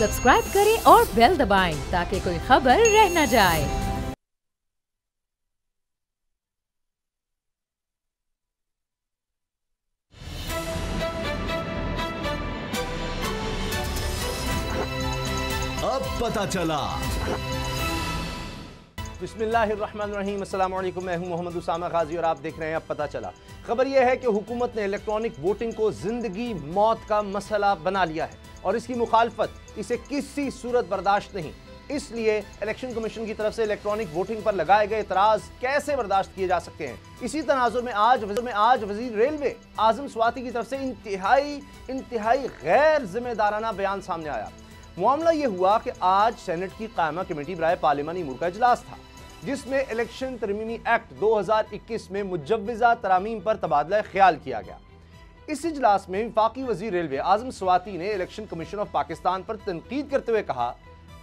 Subscribe करें और bell दबाएं ताकि कोई खबर रह न जाए। अब पता चला। बिस्मिल्लाहिर्रहमानिर्रहीम, अस्सलाम वालेकुम। मैं हूं मोहम्मद उसामा गाजी और आप देख रहे हैं अब पता चला। खबर यह है कि हुकूमत ने इलेक्ट्रॉनिक वोटिंग को जिंदगी मौत का मसला बना लिया है और इसकी मुखालफत इसे किसी सूरत बर्दाश्त नहीं। इसलिए इलेक्शन कमीशन की तरफ से इलेक्ट्रॉनिक वोटिंग पर लगाए गए इतराज कैसे बर्दाश्त किए जा सकते हैं। इसी तनाजुर में आज वजीर रेलवे आजम स्वाति की तरफ से इंतहाई गैर जिम्मेदाराना बयान सामने आया। मामला यह हुआ कि आज सेनेट की कायमा कमेटी बराए पार्लिमानी अमूर का इजलास था, जिसमें इलेक्शन तरमीमी एक्ट 2021 में मुजव्वजा तरामीम पर तबादला ख्याल किया गया। इस इजलास में वफाकी वजीर रेलवे आजम स्वाति ने इलेक्शन कमीशन ऑफ पाकिस्तान पर तनकीद करते हुए कहा,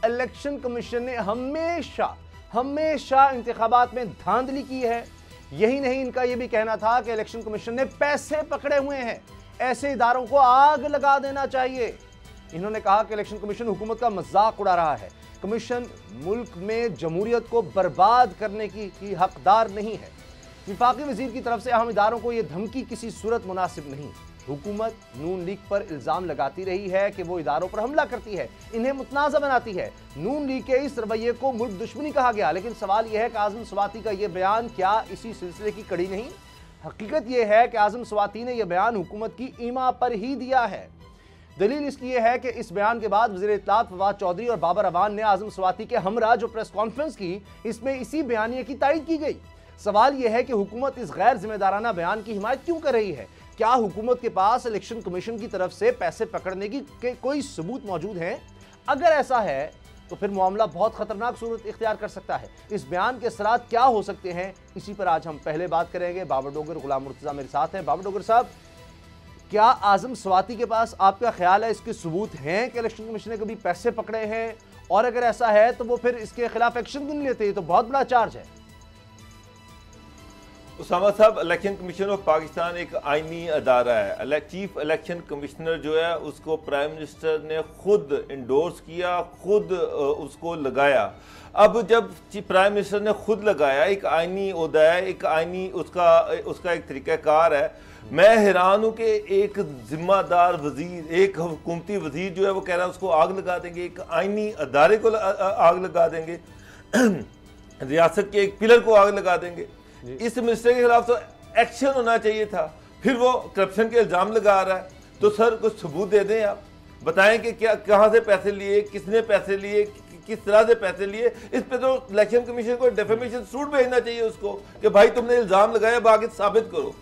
इलेक्शन कमीशन ने हमेशा इंतखाबात में धांधली की है। यही नहीं, इनका यह भी कहना था कि इलेक्शन कमीशन ने पैसे पकड़े हुए हैं, ऐसे इदारों को आग लगा देना चाहिए। इन्होंने कहा कि इलेक्शन कमीशन हुकूमत का मजाक उड़ा रहा है। कमीशन मुल्क में जमहूरियत को बर्बाद करने की हकदार नहीं है। वफाकी वजीर की तरफ से अहम इदारों को यह धमकी किसी सूरत मुनासिब नहीं। हुकूमत नून लीग पर इल्ज़ाम लगाती रही है कि वो इदारों पर हमला करती है, इन्हें मुतनाज़ा बनाती है। नून लीग के इस रवैये को मुल्क दुश्मनी कहा गया, लेकिन सवाल यह है कि आजम स्वाति का यह बयान क्या इसी सिलसिले की कड़ी नहीं? हकीकत यह है कि आजम स्वाति ने यह बयान हुकूमत की ईमा पर ही दिया है। दलील इसलिए है कि इस बयान के बाद वज़ीर इत्तलात फवाद चौधरी और बाबर अवान ने आजम स्वाति के हमरा जो प्रेस कॉन्फ्रेंस की, इसमें इसी बयानिए की तायद की गई। सवाल यह है कि हुकूमत इस गैर जिम्मेदाराना बयान की हिमायत क्यों कर रही है? क्या हुकूमत के पास इलेक्शन कमीशन की तरफ से पैसे पकड़ने की कोई सबूत मौजूद है? अगर ऐसा है तो फिर मामला बहुत खतरनाक सूरत इख्तियार कर सकता है। इस बयान के असरात क्या हो सकते हैं, इसी पर आज हम पहले बात करेंगे। बाबर डोगर गुलाम मुर्तज़ा मेरे साथ हैं। बाबर डोगर साहब, क्या आजम स्वाति के पास आपका ख्याल है इसके सबूत हैं कि इलेक्शन कमीशन ने कभी पैसे पकड़े हैं? और अगर ऐसा है तो वो फिर इसके खिलाफ एक्शन क्यों नहीं लेते? ये तो बहुत बड़ा चार्ज है। उसामा साहब, इलेक्शन कमीशन ऑफ पाकिस्तान एक आईनी अदारा है। चीफ इलेक्शन कमिश्नर जो है उसको प्राइम मिनिस्टर ने खुद इंडोर्स किया, खुद उसको लगाया। अब जब प्राइम मिनिस्टर ने खुद लगाया, एक आईनी ओहदा है, एक आईनी उसका एक तरीक़ाकार है। मैं हैरान हूं कि एक जिम्मेदार वजीर, एक हुकूमती वजीर जो है वो कह रहा है उसको आग लगा देंगे, एक आईनी अदारे को आग लगा देंगे, रियासत के एक पिलर को आग लगा देंगे। इस मिनिस्टर के खिलाफ तो एक्शन होना चाहिए था। फिर वो करप्शन के इल्जाम लगा रहा है, तो सर कुछ सबूत दे दें, आप बताएं कि क्या, कहां से पैसे लिए, किसने पैसे लिए, किस तरह से पैसे लिए। इस पे तो इलेक्शन कमीशन को डेफेमेशन सूट भेजना चाहिए उसको कि भाई तुमने इल्जाम लगाया, बाकी साबित करो।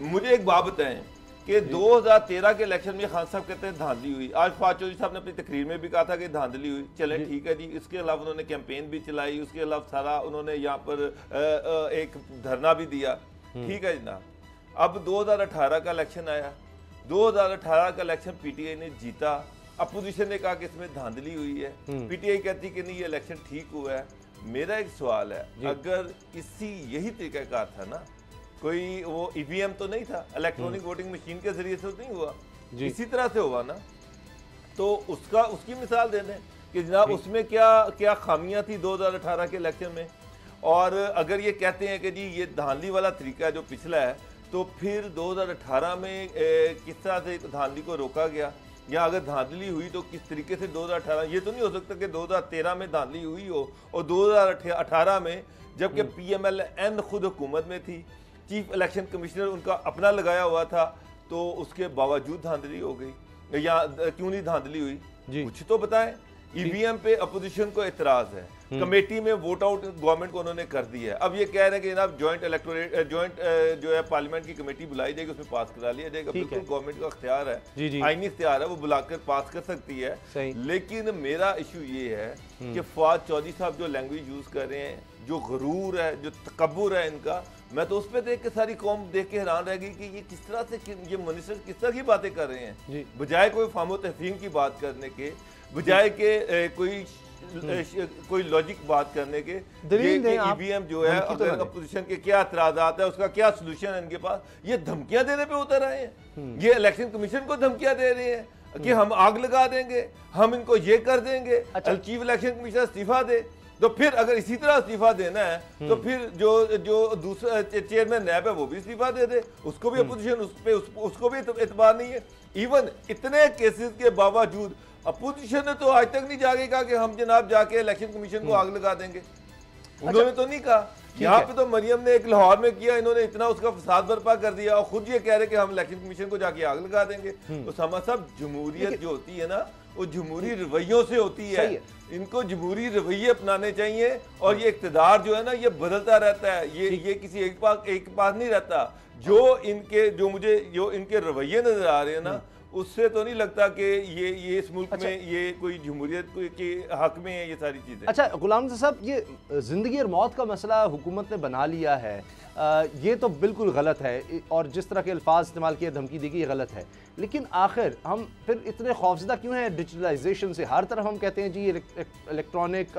मुझे एक बात बताएं कि 2013 के इलेक्शन में खान साहब कहते हैं धांधली हुई। आज फवाद चौधरी साहब ने अपनी तकरीर में भी कहा था कि धांधली हुई। चले ठीक है जी, इसके अलावा उन्होंने कैंपेन भी चलाई, उसके अलावा सारा उन्होंने यहाँ पर एक धरना भी दिया, ठीक है जनाब। अब 2018 का इलेक्शन आया, 2018 का इलेक्शन पीटीआई ने जीता। अपोजिशन ने कहा कि इसमें धांधली हुई है, पीटीआई कहती कि नहीं ये इलेक्शन ठीक हुआ है। मेरा एक सवाल है, अगर यही तरीकाकार था ना, कोई वो ईवीएम तो नहीं था, इलेक्ट्रॉनिक वोटिंग मशीन के जरिए से तो नहीं हुआ, इसी तरह से हुआ ना, तो उसकी मिसाल दे दें कि जनाब उसमें क्या खामियां थी 2018 के इलेक्शन में। और अगर ये कहते हैं कि जी ये धांधली वाला तरीका है जो पिछला है, तो फिर 2018 में किस तरह से धांधली को रोका गया, या अगर धांधली हुई तो किस तरीके से 2018? ये तो नहीं हो सकता कि 2013 में धांधली हुई हो और 2018 में, जबकि PMLN खुद हुकूमत में थी, चीफ इलेक्शन कमिश्नर उनका अपना लगाया हुआ था, तो उसके बावजूद धांधली हो गई, या क्यों नहीं धांधली हुई? कुछ तो बताएं। ईवीएम पे अपोजिशन को इतराज है, कमेटी में वोट आउट गवर्नमेंट को उन्होंने कर दिया है। अब ये कह रहे हैं कि जनाब जॉइंट जो है पार्लियामेंट की कमेटी बुलाई जाएगी, उसमें पास करा लिया जाएगा। बिल्कुल गवर्नमेंट का इख्तियार है, आईनी इख्तियार है, वो बुलाकर पास कर सकती है। लेकिन मेरा इशू ये है कि फवाद चौधरी साहब जो लैंग्वेज यूज कर रहे हैं, जो गरूर है, जो तकब्बुर है इनका, मैं तो उस पर देख के सारी कौम देख के हैरान रह गई कि ये किस तरह से, ये मिनिस्टर किस तरह की बातें कर रहे हैं, बजाय कोई फामो तहसीन की बात करने के, बजाय के कोई लॉजिक बात करने के। ईवीएम जो है, अगर अपोजिशन के क्या एतराज़ात है, उसका क्या सोल्यूशन है इनके पास, ये धमकियां देने पे उतर आए हैं, ये इलेक्शन कमीशन को धमकियां दे रहे हैं। कि हम आग लगा देंगे, हम इनको ये कर देंगे। चीफ इलेक्शन कमिश्नर इस्तीफा दे, तो फिर अगर इसी तरह इस्तीफा देना है तो फिर जो दूसरा चेयरमैन नैब है वो भी इस्तीफा दे दे, उसको भी अपोजिशन उसको भी एतबार नहीं है। इवन इतने केसेस के बावजूद अपोजिशन ने तो आज तक नहीं जाके कहा कि हम जनाब जाके इलेक्शन कमीशन को आग लगा देंगे। उन्होंने तो नहीं कहा। यहाँ पे तो मरियम ने एक लाहौर में किया, इन्होंने इतना उसका फसाद बर्पा कर दिया और खुद ये कह रहे कि हम इलेक्शन कमीशन को जाके आग लगा देंगे। तो समा साहब, जमहूरियत जो होती है ना वो जमहूरी रवैयों से होती है। इनको जमहूरी रवैये अपनाने चाहिए और ये इक्तदार जो है ना ये बदलता रहता है, ये किसी एक पास नहीं रहता। जो इनके रवैये नजर आ रहे हैं ना उससे तो नहीं लगता कि ये इस मुल्क में ये कोई जमहूरियत के हक में है ये सारी चीजें। अच्छा गुलाम साहब, ये जिंदगी और मौत का मसला हुकूमत ने बना लिया है, ये तो बिल्कुल गलत है और जिस तरह के अल्फाज इस्तेमाल किए, धमकी दी गई, गलत है। लेकिन आखिर हम फिर इतने खौफजदा क्यों हैं डिजिटलाइजेशन से? हर तरफ हम कहते हैं जी इलेक्ट्रॉनिक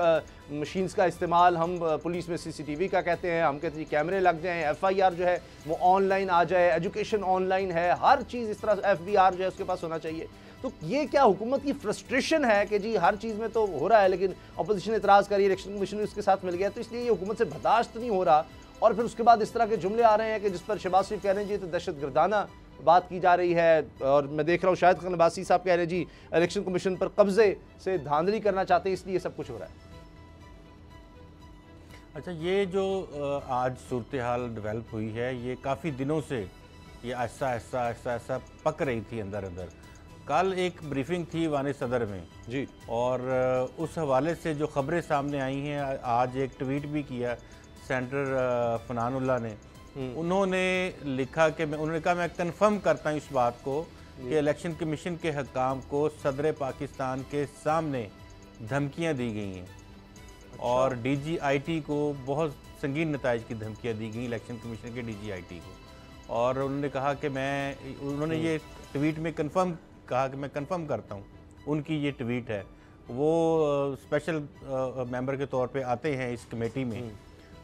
मशीन्स का इस्तेमाल, हम पुलिस में CCTV का कहते हैं, हम कहते हैं कैमरे लग जाएं, FIR जो है वो ऑनलाइन आ जाए, एजुकेशन ऑनलाइन है, हर चीज़ इस तरह FBR जो है उसके पास होना चाहिए। तो ये क्या हुकूमत की फ्रस्ट्रेशन है कि जी हर चीज़ में तो हो रहा है लेकिन अपोजिशन इतराज़ करी, इलेक्शन कमीशन उसके साथ मिल गया, तो इसलिए ये हुकूमत से बर्दाश्त नहीं हो रहा? और फिर उसके बाद इस तरह के जुमले आ रहे हैं कि जिस पर शहबाज शरीफ कह रहे हैं जी तो दहशत गर्दाना बात की जा रही है, और मैं देख रहा हूँ शाहिद खान अब्बासी साहब कह रहे हैं जी इलेक्शन कमीशन पर कब्जे से धांधली करना चाहते हैं इसलिए सब कुछ हो रहा है। अच्छा, ये जो आज सूरत हाल डेवलप हुई है ये काफ़ी दिनों से ये ऐसा पक रही थी अंदर अंदर। कल एक ब्रीफिंग थी वाने सदर में जी, और उस हवाले से जो खबरें सामने आई हैं, आज एक ट्वीट भी किया सेंटर फनानुल्लाह ने। उन्होंने लिखा कि उन्होंने कहा मैं कंफर्म करता हूँ इस बात को कि इलेक्शन कमीशन के हकाम को सदर पाकिस्तान के सामने धमकियाँ दी गई हैं। अच्छा। और DGIT को बहुत संगीन नताइज की धमकियाँ दी गई इलेक्शन कमीशन के DGIT को। और उन्होंने कहा कि उन्होंने ये ट्वीट में कहा कि मैं कंफर्म करता हूँ, उनकी ये ट्वीट है, वो स्पेशल मेंबर के तौर पे आते हैं इस कमेटी में।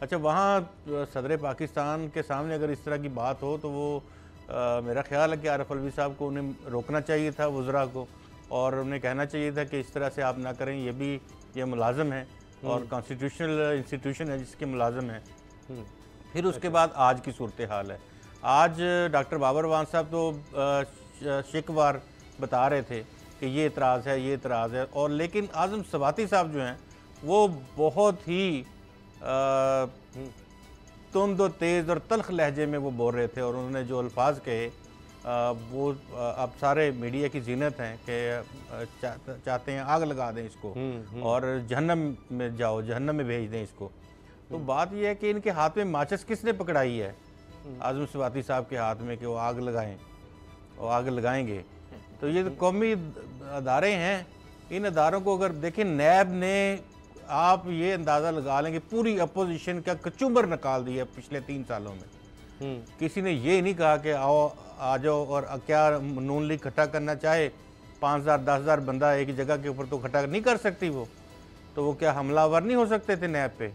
अच्छा, वहाँ सदर पाकिस्तान के सामने अगर इस तरह की बात हो तो वो मेरा ख्याल है कि आरिफ अलवी साहब को उन्हें रोकना चाहिए था, वज़रा को, और उन्हें कहना चाहिए था कि इस तरह से आप ना करें, ये मुलाजम है और कॉन्स्टिट्यूशनल इंस्टीट्यूशन है जिसके मुलाजम है। फिर उसके बाद आज की सूरत हाल है। आज डॉक्टर बाबर वान साहब तो शिकवार बता रहे थे कि ये इतराज़ है, ये इतराज़ है, और लेकिन आज़म सवाती साहब जो हैं वो बहुत ही तुंद और तेज़ और तल्ख लहजे में वो बोल रहे थे, और उन्होंने जो अल्फाज कहे वो अब सारे मीडिया की जीनत हैं कि चाहते हैं आग लगा दें इसको और जहन्नम में जाओ, जहन्नम में भेज दें इसको। तो बात यह है कि इनके हाथ में माचिस किसने पकड़ाई है? आज़म सवाती साहब के हाथ में कि वो आग लगाएं और आग लगाएंगे। तो ये तो कौमी अदारे हैं, इन अदारों को अगर देखें, नैब ने, आप ये अंदाज़ा लगा लें कि पूरी अपोजिशन का कचूमर निकाल दिया पिछले 3 सालों में। किसी ने ये नहीं कहा कि आओ आ जाओ, और क्या नून लीग इकट्ठा करना चाहे 5000 10,000 बंदा एक जगह के ऊपर तो इकट्ठा नहीं कर सकती वो, तो वो क्या हमलावर नहीं हो सकते थे नैब पे?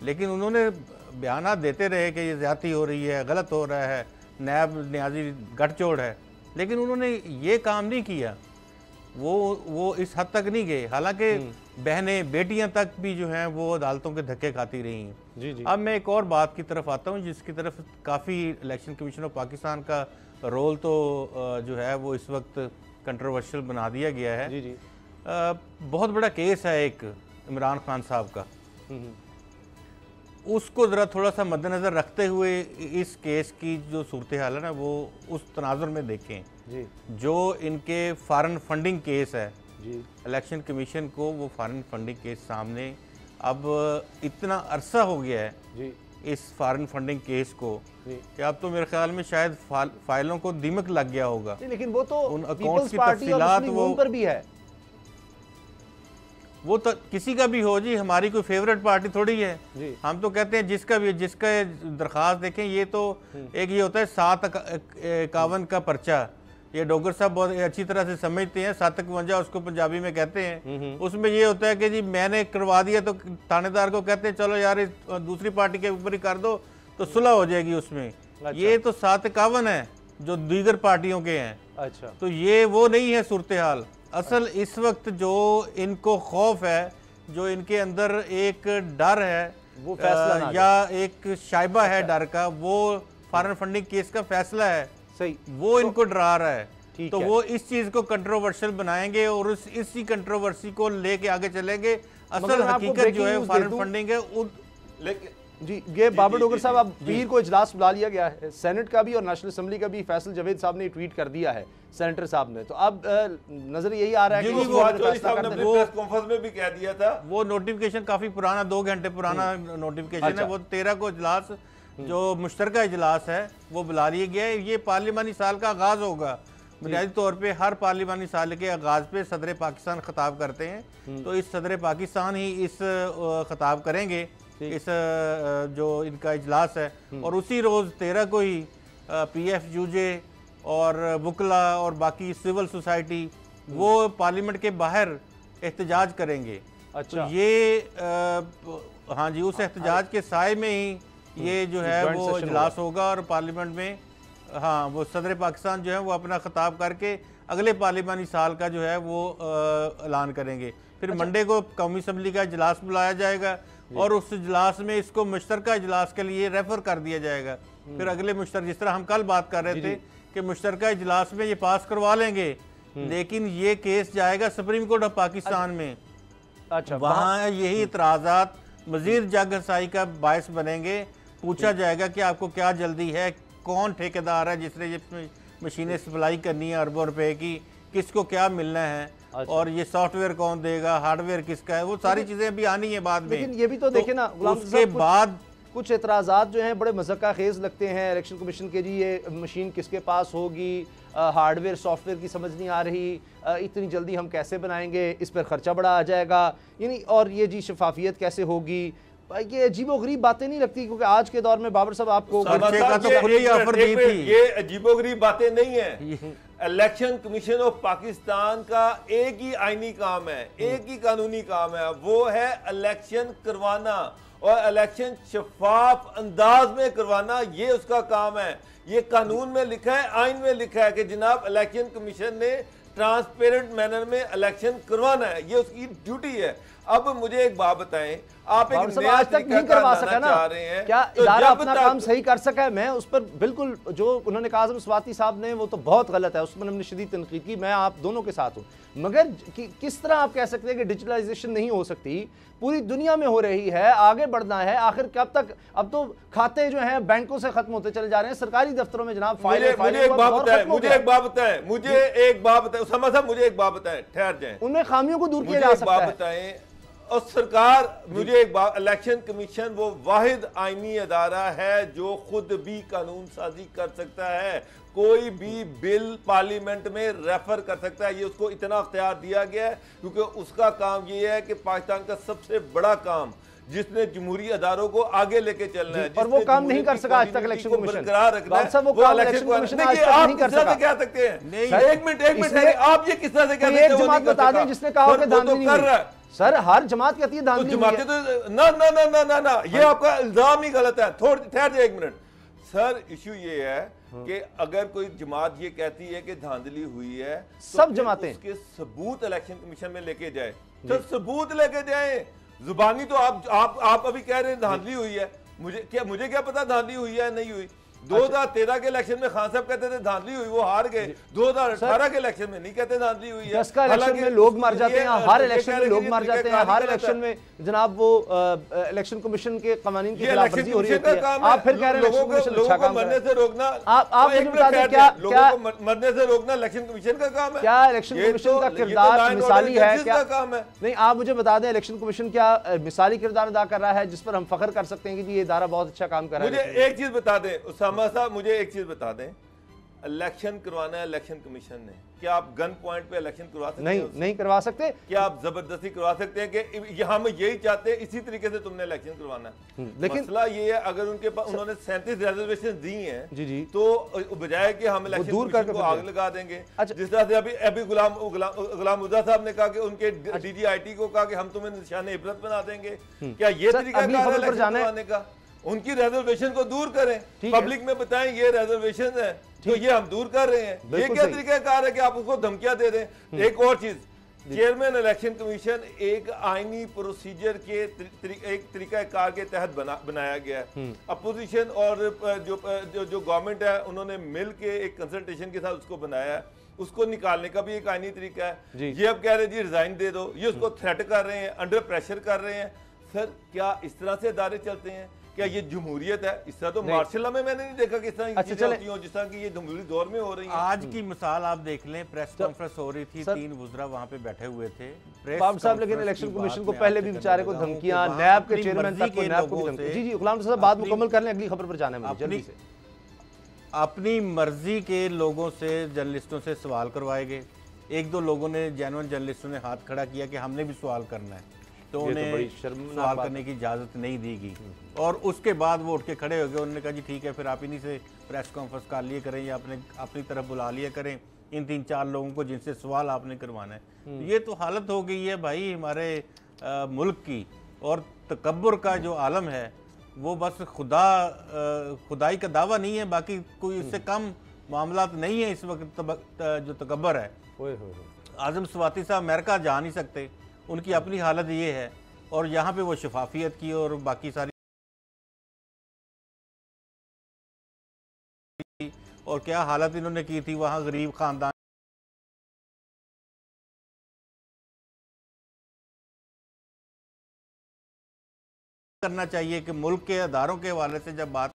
लेकिन उन्होंने बयान देते रहे कि ये ज़्यादती हो रही है, गलत हो रहा है, नैब न्याजी गठजोड़ है, लेकिन उन्होंने ये काम नहीं किया। वो इस हद तक नहीं गए, हालांकि बहनें बेटियां तक भी जो हैं वो अदालतों के धक्के खाती रही हैं। जी जी। अब मैं एक और बात की तरफ आता हूं जिसकी तरफ काफ़ी इलेक्शन कमीशन ऑफ पाकिस्तान का रोल तो जो है वो इस वक्त कंट्रोवर्शियल बना दिया गया है। जी जी। बहुत बड़ा केस है एक इमरान खान साहब का, उसको ज़रा थोड़ा सा मद्देनज़र रखते हुए इस केस की जो सूरत हाल है ना वो उस तनाजुर में देखें जी। जो इनके फॉरेन फंडिंग केस है जी। इलेक्शन कमीशन को वो फॉरेन फंडिंग केस सामने अब इतना अरसा हो गया है जी इस फॉरेन फंडिंग केस को जी। कि अब तो मेरे ख्याल में शायद फाइलों को दीमक लग गया होगा। लेकिन वो तो उन अकाउंट्स पीपल्स की पार्टी और तफसीलात मुस्लिम वो लीग पर भी है। वो तो किसी का भी हो जी, हमारी कोई फेवरेट पार्टी थोड़ी है जी। हम तो कहते हैं जिसका भी, जिसका दरख्वास्त देखें, ये तो एक ये होता है 751 का पर्चा, ये डोगर साहब बहुत अच्छी तरह से समझते हैं, 751 उसको पंजाबी में कहते हैं। उसमें ये होता है कि जी मैंने करवा दिया तो थानेदार को कहते हैं चलो यार दूसरी पार्टी के ऊपर ही कर दो तो सुलह हो जाएगी उसमें। अच्छा। ये तो 751 है जो दीगर पार्टियों के हैं। अच्छा, तो ये वो नहीं है सूरत हाल। असल इस वक्त जो इनको खौफ है, जो इनके अंदर एक डर है, वो फैसला ना या एक शाइबा है डर का, वो फॉरेन फंडिंग केस का फैसला है, सही, वो इनको डरा रहा है। तो है। वो इस चीज को कंट्रोवर्शियल बनाएंगे और इसी कंट्रोवर्सी को लेके आगे चलेंगे। असल हकीकत जो है फॉरेन फंडिंग है। लेकिन जी, ये बाबर डोगर साहब, अब पीर को इजलास बुला लिया गया है, सेनेट का भी और नेशनल असेंबली का भी। फैसल जावेद साहब ने ट्वीट कर दिया है, सेनेटर साहब ने। तो अब नजर यही आ रहा है कि वो प्रेस कॉन्फ्रेंस में भी कह दिया था। वो नोटिफिकेशन काफी पुराना, 2 घंटे पुराना नोटिफिकेशन है। वो 13 को इजलास, जो मुश्तरका इजलास है, वो बुला लिया गया है। ये पार्लिमानी साल का आगाज होगा। बुनियादी तौर पे हर पार्लिमानी साल के आगाज पे सदर पाकिस्तान खिताब करते हैं, तो इस सदर पाकिस्तान ही इस खिताब करेंगे, इस जो इनका इजलास है। और उसी रोज़ 13 को ही PFUJ और वकला और बाकी सिविल सोसाइटी वो पार्लियामेंट के बाहर एहतजाज करेंगे। अच्छा, तो ये हाँ जी, उस एहतजाज के साए में ही ये जो है वो इजलास होगा और पार्लियामेंट में हाँ वो सदर पाकिस्तान जो है वो अपना खिताब करके अगले पार्लिमानी साल का जो है वो ऐलान करेंगे। फिर मंडे को कौमी असम्बली का इजलास बुलाया जाएगा और उस इजलास में इसको मुश्तरका इजलास के लिए रेफर कर दिया जाएगा। फिर अगले जिस तरह हम कल बात कर रहे थे कि मुश्तरका इजलास में ये पास करवा लेंगे, लेकिन ये केस जाएगा सुप्रीम कोर्ट ऑफ पाकिस्तान में। अच्छा, वहाँ यही इतराज़ात मजीद जागरसाई का बायस बनेंगे। पूछा जाएगा कि आपको क्या जल्दी है, कौन ठेकेदार है जिसने ये मशीनें सप्लाई करनी है अरबों रुपए की, किसको क्या मिलना है, और ये सॉफ्टवेयर कौन देगा, हार्डवेयर किसका है, वो सारी चीजें अभी आनी है बाद में। लेकिन ये भी तो देखे ना, उसके बाद कुछ एतराज़ात जो हैं बड़े मज़क्का खेज लगते हैं इलेक्शन कमीशन के। जी ये मशीन किसके पास होगी, हार्डवेयर सॉफ्टवेयर की समझ नहीं आ रही, इतनी जल्दी हम कैसे बनाएंगे, इस पर खर्चा बड़ा आ जाएगा, यानी और ये जी शफाफियत कैसे होगी। ये अजीबोगरीब बातें नहीं लगती, क्योंकि आज के दौर में बाबर साहब आपको ये अजीबोगरीब बातें नहीं है। इलेक्शन कमीशन ऑफ पाकिस्तान का एक ही आईनी काम है, एक ही कानूनी काम है, वो है इलेक्शन करवाना और इलेक्शन शफाफ अंदाज में करवाना। ये उसका काम है। ये कानून में लिखा है, आइन में लिखा है कि जनाब इलेक्शन कमीशन ने ट्रांसपेरेंट मैनर में इलेक्शन करवाना है, ये उसकी ड्यूटी है। अब मुझे एक बात बताएं, आप एक आज तक नहीं करवा सका ना, क्या इदारा अपना काम सही कर सका है? मैं उस पर बिल्कुल, जो उन्होंने कहा आज़म स्वाति साहब ने, वो तो बहुत गलत है, उस पर हमने शदीद तनकीद की, मैं आप दोनों के साथ हूँ। मगर किस तरह आप कह सकते हैं कि डिजिटलाइजेशन नहीं हो सकती? पूरी दुनिया में हो रही है, आगे बढ़ना है। आखिर कब तक? अब तो खाते जो हैं बैंकों से खत्म होते चले जा रहे हैं, सरकारी दफ्तरों में जनाब मुझे एक बात बताएं, मुझे एक बात बताएं उसामा साहब, मुझे एक बात बताएं, ठहर जाएं, उनमें खामियों को दूर किया जा सकता है। और सरकार, मुझे एक बात, इलेक्शन कमीशन वो वाहिद आईनी अदारा है जो खुद भी कानून साजी कर सकता है, कोई भी बिल पार्लियामेंट में रेफर कर सकता है। ये उसको इतना अख्तियार दिया गया है क्योंकि उसका काम ये है कि पाकिस्तान का सबसे बड़ा काम जिसने जमहूरी अदारों को आगे लेके चलना है, और वो काम नहीं कर सका आज तक इलेक्शन कमीशन, बरकरार रखना है, वो काम इलेक्शन कमीशन आज तक नहीं कर सका। क्या सकते हैं? एक मिनट, आप ये किस तरह से कह सकते हैं? एक जमात बता दें जिसने कहा कि धांधली कर रहा है। सर हर जमात कहती है धांधली, जमातें तो ना ना ना ना ना ना, ये आपका इल्जाम ही गलत है। ठहर जाए एक मिनट सर, इशू ये है कि अगर कोई जमात ये कहती है कि धांधली हुई है, सब जमातें उसके सबूत इलेक्शन कमीशन में लेके जाए, तो सबूत लेके जाए। जुबानी तो आप अभी कह रहे हैं धांधली हुई है, मुझे क्या पता धांधली हुई है नहीं हुई। 2013 के इलेक्शन में खान साहब कहते थे धांधली हुई, वो हार गए। 2018 के इलेक्शन में नहीं कहते धांधली हुई है। 10 का इलेक्शन में लोग मर जाते हैं, हर इलेक्शन में लोग मर जाते हैं, हर इलेक्शन में जनाब वो इलेक्शन कमीशन के कानून की खिलाफवर्जी हो रही है। आप फिर कह रहे हैं इलेक्शन कमीशन अच्छा काम मरने से रोकना, आप मुझे बता दें क्या मरने से रोकना इलेक्शन कमीशन का काम है? क्या इलेक्शन कमीशन का किरदार मिसाली है? क्या काम है? नहीं, आप मुझे बता दें इलेक्शन कमीशन क्या मिसाली किरदार अदा कर रहा है जिस पर हम फख्र कर सकते हैं कि ये इदारा बहुत अच्छा काम कर रहा है? मुझे एक चीज बता दें उसामा साहब, मुझे एक चीज बता दें, इलेक्शन करवाना है इलेक्शन कमीशन ने, क्या आप गन पॉइंट पे इलेक्शन करवा सकते हैं? नहीं करवा सकते। क्या आप जबरदस्ती करवा सकते हैं कि हम यही चाहते हैं, इसी तरीके से तुमने इलेक्शन करवाना है? लेकिन मसला ये है, अगर उनके पास उन्होंने 37 रिजर्वेशन दी हैं जी तो बजाय कि हम इलेक्शन कमीशन को आग लगा देंगे, जिस तरह से अभी गुलाम मुद्दा साहब ने कहा कि उनके DGIT को कहा कि हम तुम्हें निशाने इबरत बना देंगे, क्या ये तरीका करवाने का? उनकी रिजर्वेशन को दूर करें, पब्लिक में बताएं ये रिजर्वेशन है, तो ये हम दूर कर रहे हैं। ये क्या तरीकाकार है कि आप उसको धमकियां दे दें। एक और चीज, चेयरमैन इलेक्शन कमीशन एक आईनी प्रोसीजर के एक तरीकाकार के तहत बनाया गया है। अपोजिशन और जो गवर्नमेंट है उन्होंने मिल के एक कंसल्टेशन के साथ उसको बनाया है। उसको निकालने का भी एक आईनी तरीका है। ये अब कह रहे हैं जी रिजाइन दे दो, ये उसको थ्रेट कर रहे हैं, अंडर प्रेशर कर रहे हैं। सर क्या इस तरह से अदारे चलते हैं? क्या ये जमहूरियत है? इस तरह तो मार्शल में मैंने नहीं देखा किस तरह की चीजें होती हैं जिस तरह की ये जमहूरी दौर में हो रही है। आज की मिसाल आप देख लें, प्रेस कॉन्फ्रेंस हो रही थी, 3 वुज़रा वहां पे बैठे हुए थे बाब साहब, लेकिन इलेक्शन कमीशन को पहले भी बेचारे को धमकियां, नैब के चेयरमैन तक को नैब को धमकी। जी जी गुलाम साहब बात मुकम्मल कर लें, अगली खबर पर जाना है मुझे जल्दी से। अपनी मर्जी के लोगों से, जर्नलिस्टों से सवाल करवाए गए। 1-2 लोगों ने, जेन्युइन जर्नलिस्टों ने हाथ खड़ा किया कि हमने भी सवाल करना है, तो उन्हें सवाल करने की इजाज़त नहीं दी गई। और उसके बाद वो उठ के खड़े हो गए। उन्होंने कहा जी ठीक है, फिर आप इन्हीं से प्रेस कॉन्फ्रेंस कर लिए करें या अपनी तरफ बुला लिया करें इन 3-4 लोगों को जिनसे सवाल आपने करवाना है। ये तो हालत हो गई है भाई हमारे मुल्क की। और तकब्बुर का जो आलम है वो बस खुदाई का दावा नहीं है, बाकी कोई इससे कम मामलात नहीं है इस वक्त। जो तकब्बर है, आज़म स्वाति साहब अमेरिका जा नहीं सकते, उनकी अपनी हालत ये है। और यहाँ पे वो शफाफियत की और बाकी सारी, और क्या हालत इन्होंने की थी वहाँ गरीब खानदान करना चाहिए कि मुल्क के अदारों के हवाले से जब बात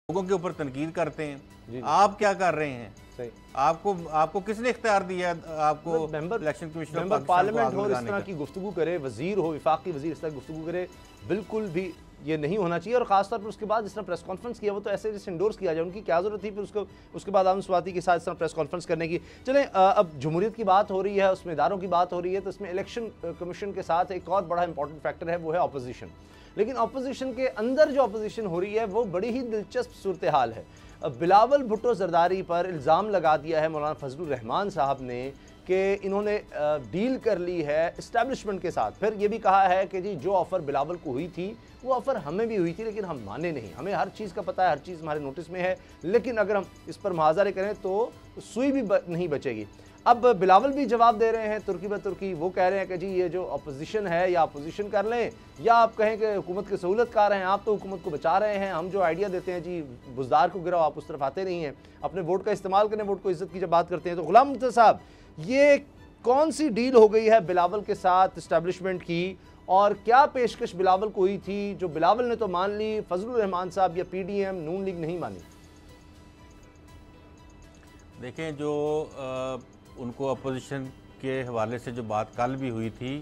लोगों के ऊपर तनकीद करते हैं, आप क्या कर रहे हैं? सही। आपको किसने इख्तियार दिया आपको इलेक्शन कमीशन पार्लियामेंट हो इस तरह की गुफ्तगू करे, वजीर हो, विफाकी वजीर इस तरह की गुफ्तगू करे? बिल्कुल भी ये नहीं होना चाहिए। और खासतौर पर उसके बाद जिस तरह प्रेस कॉन्फ्रेंस किया वो तो ऐसे जैसे इंडोर्स किया जाए, उनकी क्या जरूरत थी फिर उसके बाद आज़म स्वाति के साथ इस तरह प्रेस कॉन्फ्रेंस करने की। चलें, अब जमहूरियत की बात हो रही है, उसमें इदारों की बात हो रही है, तो इसमें इलेक्शन कमीशन के साथ एक और बड़ा इंपॉर्टेंट फैक्टर है, वो है अपोजिशन। लेकिन अपोजिशन के अंदर जो अपोजिशन हो रही है वो बड़ी ही दिलचस्प सूरत हाल है। बिलावल भुट्टो जरदारी पर इल्ज़ाम लगा दिया है मौलाना फजलुर रहमान साहब ने कि इन्होंने डील कर ली है इस्टेब्लिशमेंट के साथ। फिर ये भी कहा है कि जी जो ऑफ़र बिलावल को हुई थी वो ऑफ़र हमें भी हुई थी, लेकिन हम माने नहीं। हमें हर चीज़ का पता है, हर चीज़ हमारे नोटिस में है, लेकिन अगर हम इस पर मुहाज़रे करें तो सुई भी नहीं बचेगी। अब बिलावल भी जवाब दे रहे हैं तुर्की ब तुर्की। वो कह रहे हैं कि जी ये जो अपोजिशन है, या अपोजिशन कर लें या आप कहें कि हुकूमत के सहूलतकार हैं, आप तो हुकूमत को बचा रहे हैं। हम जो आइडिया देते हैं जी बुज़दार को गिराओ, आप उस तरफ आते नहीं हैं। अपने वोट का इस्तेमाल करें, वोट को इज्जत की जब बात करते हैं। तो गुलाम मुर्तज़ा साहब, ये कौन सी डील हो गई है बिलावल के साथ इस्टेब्लिशमेंट की, और क्या पेशकश बिलावल को हुई थी जो बिलावल ने तो मान ली, फजलुर रहमान साहब या PDM नून लीग नहीं मानी? देखें, जो उनको अपोजिशन के हवाले से जो बात कल भी हुई थी,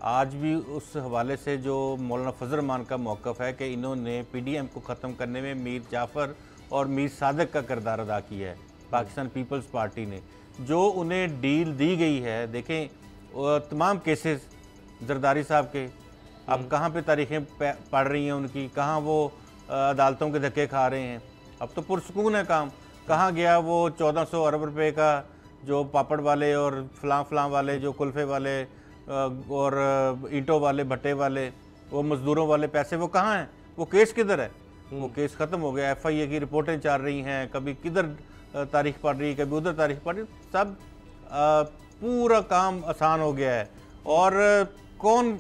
आज भी उस हवाले से जो मौलाना फजल रहमान का मौक़िफ़ है कि इन्होंने PDM को ख़त्म करने में मीर जाफ़र और मीर सादिक का किरदार अदा किया है। पाकिस्तान पीपल्स पार्टी ने जो उन्हें डील दी गई है, देखें तमाम केसेस जरदारी साहब के अब कहाँ पे तारीखें पढ़ रही हैं उनकी, कहाँ वो अदालतों के धक्के खा रहे हैं। अब तो पुरसकून है काम। कहाँ गया वो 1400 अरब रुपए का जो पापड़ वाले और फलां वाले, जो कुल्फ़े वाले और ईंटों वाले, भट्टे वाले, वो मज़दूरों वाले पैसे, वो कहाँ हैं? वो केस किधर है? वो केस ख़त्म हो गया। FIA की रिपोर्टें चल रही हैं, कभी किधर तारीख पड़ रही है, कभी उधर तारीख पड़ रही, सब पूरा काम आसान हो गया है। और कौन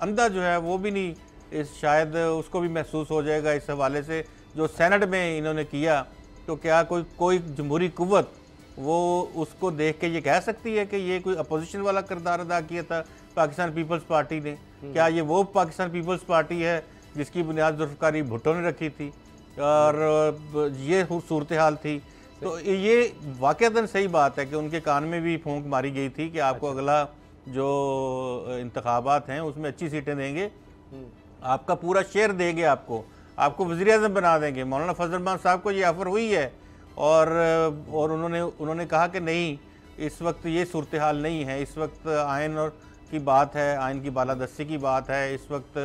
अंधा जो है वो भी नहीं, इस शायद उसको भी महसूस हो जाएगा इस हवाले से जो सेनेट में इन्होंने किया। तो क्या कोई जमहूरी कुव्वत वो उसको देख के ये कह सकती है कि ये कोई अपोजिशन वाला किरदार अदा किया था पाकिस्तान पीपल्स पार्टी ने? क्या ये वो पाकिस्तान पीपल्स पार्टी है जिसकी बुनियाद जुल्फ़िकार भुट्टो ने रखी थी और ये सूरत हाल थी? तो ये वाक़अतन सही बात है कि उनके कान में भी फूंक मारी गई थी कि आपको अगला जो इंतखाबात हैं उसमें अच्छी सीटें देंगे, आपका पूरा शेयर देंगे, आपको वज़ीर-ए-आज़म बना देंगे। मौलाना फजल रहमान साहब को ये ऑफ़र हुई है और उन्होंने कहा कि नहीं, इस वक्त ये सूरत हाल नहीं है। इस वक्त आयन और की बात है, आयन की बालादस्ती की बात है। इस वक्त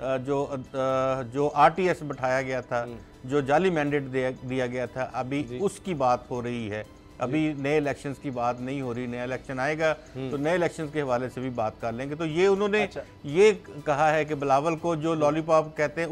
जो RTS बैठाया गया था, जो जाली मैंडेट दिया गया था, अभी उसकी बात हो रही है। अभी नए इलेक्शंस की बात नहीं हो रही, नया इलेक्शन आएगा तो नए इलेक्शंस के हवाले से भी बात कर लेंगे। तो ये उन्होंने ये कहा है कि बिलावल को जो लॉलीपॉप कहते हैं,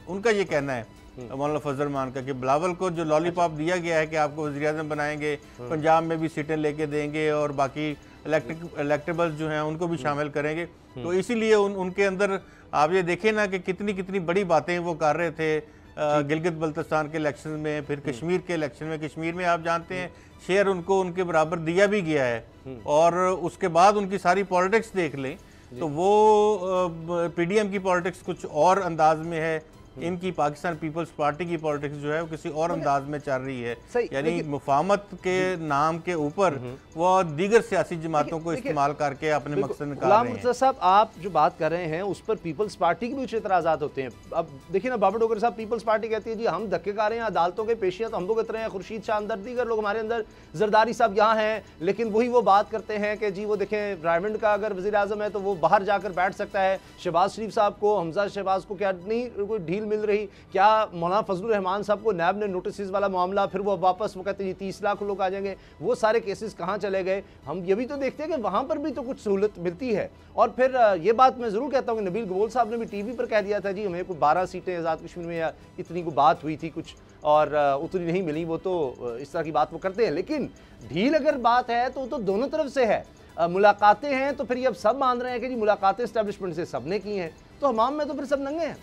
उनका ये कहना है मौलाना फजल रहमान का कि बिलावल को जो लॉलीपॉप दिया गया है कि आपको वज़ीर-ए-आज़म बनाएंगे, पंजाब में भी सीटें लेके देंगे और बाकी इलेक्टेबल्स जो हैं उनको भी शामिल करेंगे। तो इसीलिए उनके अंदर आप ये देखें ना कि कितनी कितनी बड़ी बातें वो कर रहे थे गिलगित बल्तिस्तान के इलेक्शन में, फिर कश्मीर के इलेक्शन में। कश्मीर में आप जानते हैं शेयर उनको उनके बराबर दिया भी गया है और उसके बाद उनकी सारी पॉलिटिक्स देख लें तो वो पीडीएम की पॉलिटिक्स कुछ और अंदाज में है, इनकी पाकिस्तान पीपल्स पार्टी की पॉलिटिक्स जो है वो किसी और अंदाज में चल रही है। यानी मुफाहमत के नाम के ऊपर वो दीगर सियासी जमातों को इस्तेमाल करके अपने मकसद निकाल रहे हैं। गुलाम साहब, आप जो बात कर रहे हैं उस पर पीपल्स पार्टी के भी कुछ एतराज़ात होते हैं। अब देखिए ना, बाबर डोगर साहब, पीपल्स पार्टी कहती है जी हम धक्के खा रहे हैं, अदालतों के पेशियां तो हम लोग इतने हैं, खुर्शीद शाह अंदर, दीगर लोग हमारे अंदर, जरदारी साहब यहाँ हैं, लेकिन वही वो बात करते हैं कि जी वो देखें रायमंड का अगर वज़ीर आज़म है तो वो बाहर जाकर बैठ सकता है। शहबाज शरीफ साहब को, हमजा शहबाज को क्या नहीं कोई ढील मिल रही? क्या मौलाना फजलुर रहमान साहब को नैब ने नोटिस वाला मामला, फिर वो वापस वो कहते हैं 30 लाख लोग आ जाएंगे, वो सारे केसेस कहाँ चले गए? हम ये भी तो देखते हैं कि वहाँ पर भी तो कुछ सहूलत मिलती है। और फिर ये बात मैं ज़रूर कहता हूँ कि नबील गबोल साहब ने भी टीवी पर कह दिया था जी हमें कोई 12 सीटें आज़ाद कश्मीर में या इतनी को बात हुई थी कुछ और उतनी नहीं मिली, वो तो इस तरह की बात वो करते हैं। लेकिन ढील अगर बात है तो दोनों तरफ से है। मुलाकातें हैं तो फिर ये अब सब मान रहे हैं कि जी मुलाकातें इस्टेब्लिशमेंट से सब ने की हैं, तो हमाम में तो फिर सब नंगे हैं।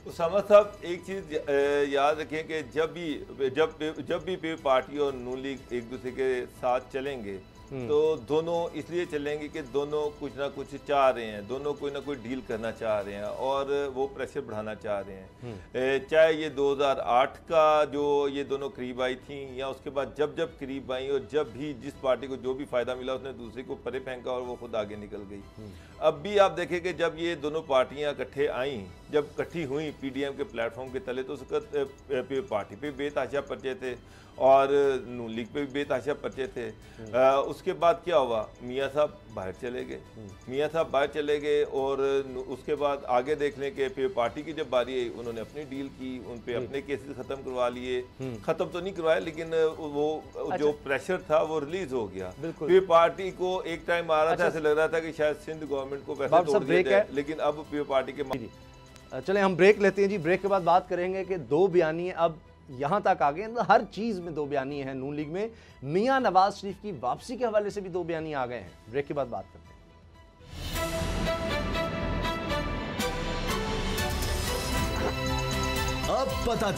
उसामा साहब, एक चीज़ याद रखें कि जब भी पार्टी और नून लीग एक दूसरे के साथ चलेंगे तो दोनों इसलिए चलेंगे कि दोनों कुछ ना कुछ चाह रहे हैं, दोनों कोई ना कोई डील करना चाह रहे हैं और वो प्रेशर बढ़ाना चाह रहे हैं। चाहे ये 2008 का जो ये दोनों करीब आई थी या उसके बाद जब करीब आई और जब भी जिस पार्टी को जो भी फ़ायदा मिला उसने दूसरे को परे फेंका और वो खुद आगे निकल गई। अब भी आप देखें कि जब ये दोनों पार्टियां इकट्ठे आईं, जब इकट्ठी हुई पीडीएम के प्लेटफॉर्म के तले, तो उसका पार्टी पे बेतहाशा पर्चे थे और नून लीग पे भी बेतहाशा पर्चे थे। उसके बाद क्या हुआ, मियाँ साहब बाहर चले गए और उसके बाद आगे देख लें कि फिर पार्टी की जब बारी आई उन्होंने अपनी डील की, उन पे अपने केसेस खत्म करवा लिए, खत्म तो नहीं करवाए लेकिन वो जो प्रेशर था वो रिलीज हो गया। फिर पार्टी को एक टाइम आ रहा था, ऐसे लग रहा था कि शायद सिंध गवर्नमेंट को वैसे तोड़ दिया जाए, लेकिन अब फिर पार्टी के चले हम ब्रेक लेते हैं जी। ब्रेक के बाद बात करेंगे कि दो बयानी अब यहाँ तक आ गए, हर चीज़ में दो बयानी हैं नून लीग में। मियाँ नवाज शरीफ की वापसी के हवाले से भी दो बयानी आ गए हैं। ब्रेक के बाद बात करते हैं। अब पता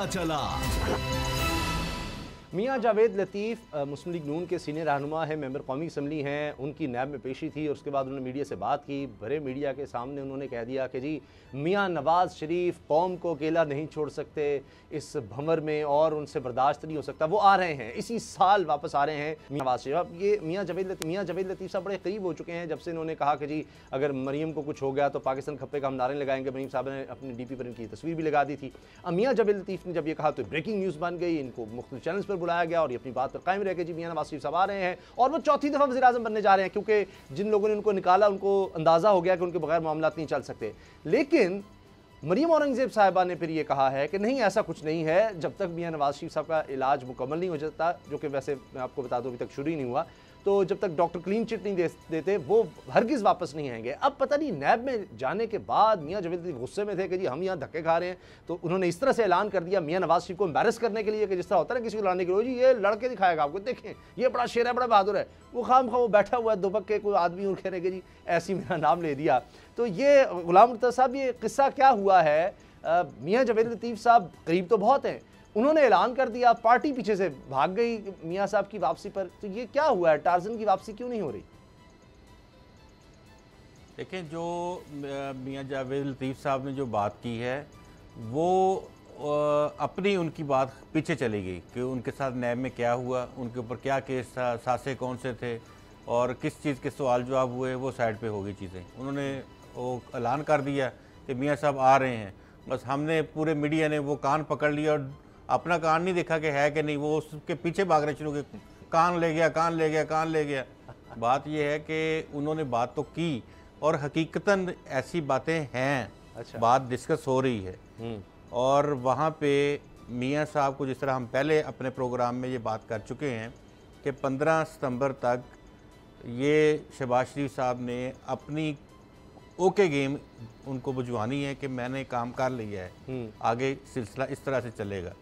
चला मियाँ जावेद लतीफ़ मुस्लिम लीग नून के सीनियर रहनुमा हैं, मेंबर कौमी असम्बली हैं। उनकी नैब में पेशी थी और उसके बाद उन्होंने मीडिया से बात की। बड़े मीडिया के सामने उन्होंने कह दिया कि जी मियाँ नवाज शरीफ कौम को अकेला नहीं छोड़ सकते इस भंवर में और उनसे बर्दाश्त नहीं हो सकता। वो आ रहे हैं, इसी साल वापस आ रहे हैं मियाँ नवाज शरीफ। अब ये मियाँ जावेद लतीफ़ साहब बड़े करीब हो चुके हैं जब से इन्होंने कहा कि जी अगर मरीम को कुछ हो गया तो पाकिस्तान खप्पे का हम नारे लगाएंगे। मरीम साहब ने अपनी DP पर इनकी तस्वीर भी लगा दी थी। अब मियाँ जावेद लतीफ़ ने जब ये कहा तो ब्रेकिंग न्यूज़ बन गई, इनको मुख्तलिफ चैनल्स पर बुलाया गया और ये अपनी बात पर कायम रह के जी मियाँ नवाज शरीफ साहब आ रहे हैं और वो चौथी दफ़ा वज़ीर आज़म बनने जा रहे हैं, क्योंकि जिन लोगों ने उनको निकाला उनको अंदाज़ा हो गया कि उनके बगैर मामला नहीं चल सकते। लेकिन मरीम औरंगज़ेब साहिबा ने फिर ये कहा है कि नहीं ऐसा कुछ नहीं है, जब तक मियाँ नवाज शरीफ साहब का इलाज मुकम्मल नहीं हो जाता, जो कि वैसे मैं आपको बता दूं अभी तक शुरू ही नहीं हुआ, तो जब तक डॉक्टर क्लीन चिट नहीं देते वो हरगिज़ वापस नहीं आएंगे। अब पता नहीं नैब में जाने के बाद मियाँ जावेद लतीफ़ गुस्से में थे कि जी हम यहाँ धक्के खा रहे हैं, तो उन्होंने इस तरह से ऐलान कर दिया मियाँ नवाज शरीफ को एम्बैरस करने के लिए कि जिस तरह होता है किसी को लाने के लिए जी ये लड़के दिखाएगा आपको, देखें ये बड़ा शेर है, बड़ा बहादुर है। वो खाम खा वो बैठा हुआ है दुबक के, कोई आदमी और कह रहे कि जी ऐसी मेरा नाम ले दिया। तो ये गुलाम मुर्तज़ा साहब ये किस्सा क्या हुआ है? मियाँ जावेद लतीफ़ साहब करीब तो बहुत हैं, उन्होंने ऐलान कर दिया, पार्टी पीछे से भाग गई मियाँ साहब की वापसी पर। तो ये क्या हुआ है, टार्जन की वापसी क्यों नहीं हो रही? देखें, जो मियाँ जावेद लतीफ़ साहब ने जो बात की है वो अपनी उनकी बात पीछे चली गई कि उनके साथ नैब में क्या हुआ, उनके ऊपर क्या केस था, सासे कौन से थे और किस चीज़ के सवाल जवाब हुए, वो साइड पे हो गई चीज़ें। उन्होंने वो ऐलान कर दिया कि मियाँ साहब आ रहे हैं, बस हमने पूरे मीडिया ने वो कान पकड़ लिया और अपना कान नहीं देखा कि है कि नहीं, वो उसके पीछे भागने शुरू किए, कान ले गया। बात यह है कि उन्होंने बात तो की और हकीकतन ऐसी बातें हैं। अच्छा। बात डिस्कस हो रही है और वहाँ पे मियाँ साहब को, जिस तरह हम पहले अपने प्रोग्राम में ये बात कर चुके हैं कि 15 सितंबर तक ये शहबाज शरीफ साहब ने अपनी ओके गेम उनको बुझवानी है कि मैंने काम कर लिया है, आगे सिलसिला इस तरह से चलेगा।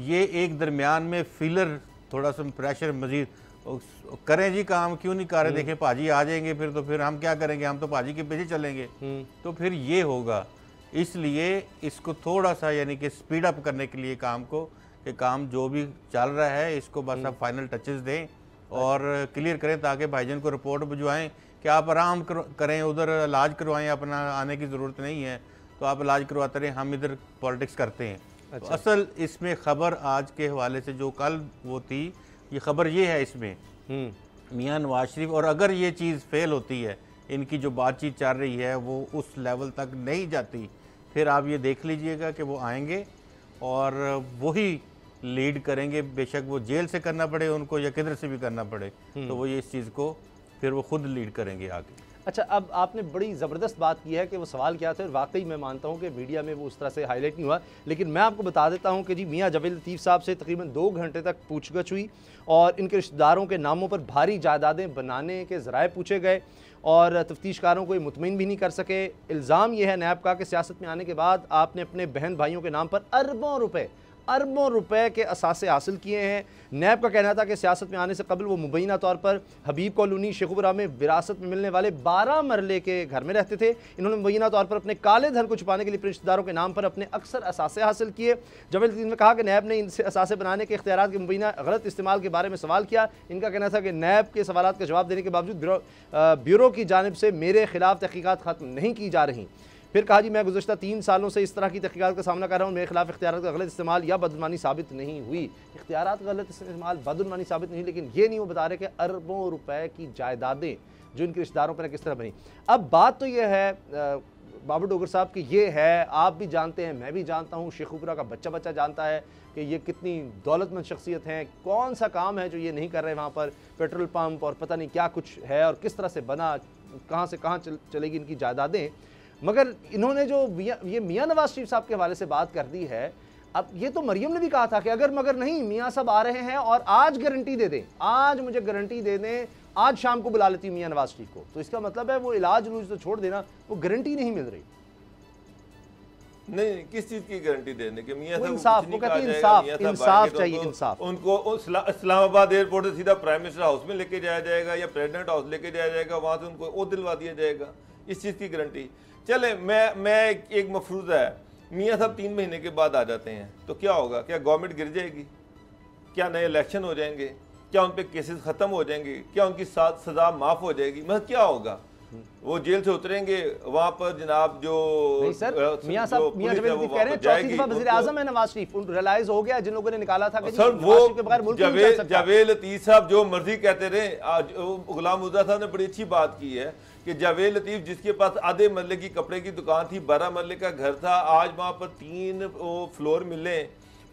ये एक दरमियान में फिलर थोड़ा सा प्रेशर मजीद करें जी, काम क्यों नहीं कर रहे, देखें पाजी आ जाएंगे फिर, तो फिर हम क्या करेंगे, हम तो पाजी के पीछे चलेंगे, तो फिर ये होगा। इसलिए इसको थोड़ा सा यानी कि स्पीड अप करने के लिए काम को, कि काम जो भी चल रहा है इसको बस आप फाइनल टचेस दें और क्लियर करें, ताकि भाईजान को रिपोर्ट भिजवाएं कि आप आराम करें, उधर इलाज करवाएं, अपना आने की ज़रूरत नहीं है, तो आप इलाज करवाते रहें, हम इधर पॉलिटिक्स करते हैं। अच्छा। तो असल इसमें ख़बर आज के हवाले से जो कल वो थी, ये ख़बर ये है इसमें मियाँ नवाज शरीफ, और अगर ये चीज़ फेल होती है, इनकी जो बातचीत चल रही है वो उस लेवल तक नहीं जाती, फिर आप ये देख लीजिएगा कि वो आएंगे और वही लीड करेंगे, बेशक वो जेल से करना पड़े उनको या किधर से भी करना पड़े, तो वो ये इस चीज़ को फिर वो खुद लीड करेंगे आगे। अच्छा, अब आपने बड़ी ज़बरदस्त बात की है कि वो सवाल क्या थे, और वाकई मैं मानता हूँ कि मीडिया में वो उस तरह से हाईलाइट नहीं हुआ, लेकिन मैं आपको बता देता हूँ कि जी मियाँ जावेद लतीफ़ साहब से तकरीबन 2 घंटे तक पूछगछ हुई और इनके रिश्तेदारों के नामों पर भारी जायदादें बनाने के ज़राए पूछे गए और तफ्तीशकारों को ये मुतमिन भी नहीं कर सके। इल्ज़ाम ये है नैब का कि सियासत में आने के बाद आपने अपने बहन भाइयों के नाम पर अरबों रुपए के असासे हासिल किए हैं। नैब का कहना था कि सियासत में आने से कबल वो मुबैना तौर पर हबीब कॉलोनी शेखुपुरा में विरासत में मिलने वाले 12 मरले के घर में रहते थे। इन्होंने मुबैना तौर पर अपने काले धन को छुपाने के लिए रिश्तेदारों के नाम पर अपने अक्सर असासे हासिल किए। जावेद लतीफ़ ने कहा कि नैब ने इनसे असासे बनाने के इख्तियारात के मुबैना गलत इस्तेमाल के बारे में सवाल किया। इनका कहना था कि नैब के सवालात का जवाब देने के बावजूद ब्यूरो की जानिब से मेरे खिलाफ तहकीकात ख़त्म नहीं की जा रही। फिर कहा जी मैं गुज़श्ता 3 सालों से इस तरह की तहकीकात का सामना कर रहा हूँ, मेरे खिलाफ इख्तियारात का गलत इस्तेमाल या बदुनवानी साबित नहीं हुई। इख्तियारात का गलत इस्तेमाल, बदुनवानी साबित नहीं, लेकिन ये नहीं वो बता रहे कि अरबों रुपए की जायदादें जो इनके रिश्तेदारों पर किस तरह बनी। अब बात तो ये है बाबर डोगर साहब कि ये है, आप भी जानते हैं, मैं भी जानता हूँ, शेखुपुरा का बच्चा जानता है कि ये कितनी दौलतमंद शख्सियत हैं, कौन सा काम है जो ये नहीं कर रहे वहाँ पर, पेट्रोल पंप और पता नहीं क्या कुछ है और किस तरह से बना, कहाँ से कहाँ चलेगी इनकी जायदादें। मगर इन्होंने जो ये मियाँ नवाज शरीफ साहब के हवाले से बात कर दी है, अब ये तो मरियम ने भी कहा था कि अगर मगर नहीं, मियाँ साहब आ रहे हैं और आज गारंटी दे दें, आज मुझे गारंटी दे दें, आज शाम को बुला लेती मियाँ नवाज शरीफ को, तो इसका मतलब है वो इलाज लूज तो छोड़ देना, वो गारंटी नहीं मिल रही। नहीं, किस चीज की गारंटी देने के? मियाँ साहब इंसाफ, वो कहते हैं इंसाफ चाहिए, इंसाफ। उनको इस्लामाबाद एयरपोर्ट से सीधा प्राइम मिनिस्टर हाउस में लेके जाया जाएगा या प्रेसिडेंट हाउस लेके जाया जाएगा, वहां से उनको वो दिलवा दिया जाएगा, इस चीज की गारंटी। चले, मैं एक मफरूज़ा है, मियाँ साहब 3 महीने के बाद आ जाते हैं तो क्या होगा? क्या गवर्नमेंट गिर जाएगी? क्या नए इलेक्शन हो जाएंगे? क्या उन पे केसेस ख़त्म हो जाएंगे? क्या उनकी सज़ा माफ़ हो जाएगी? मतलब क्या होगा? वो जेल से उतरेंगे, वहाँ पर जनाब जो नहीं सर, मियाँ साहब मियाँ जावेद लतीफ़ कह रहे हैं चौथी दफा वज़ीर आज़म है नवाज शरीफ, उन रियलाइज हो गया जिन लोगों ने निकाला था कि सर वो जावेद लतीफ़ साहब जो मर्जी कहते रहे। गुलाम मुर्तज़ा साहब ने बड़ी अच्छी बात की है कि जावेद लतीफ़ जिसके पास आधे मरले की कपड़े की दुकान थी, 12 मरले का घर था, आज वहाँ पर 3 फ्लोर मिले,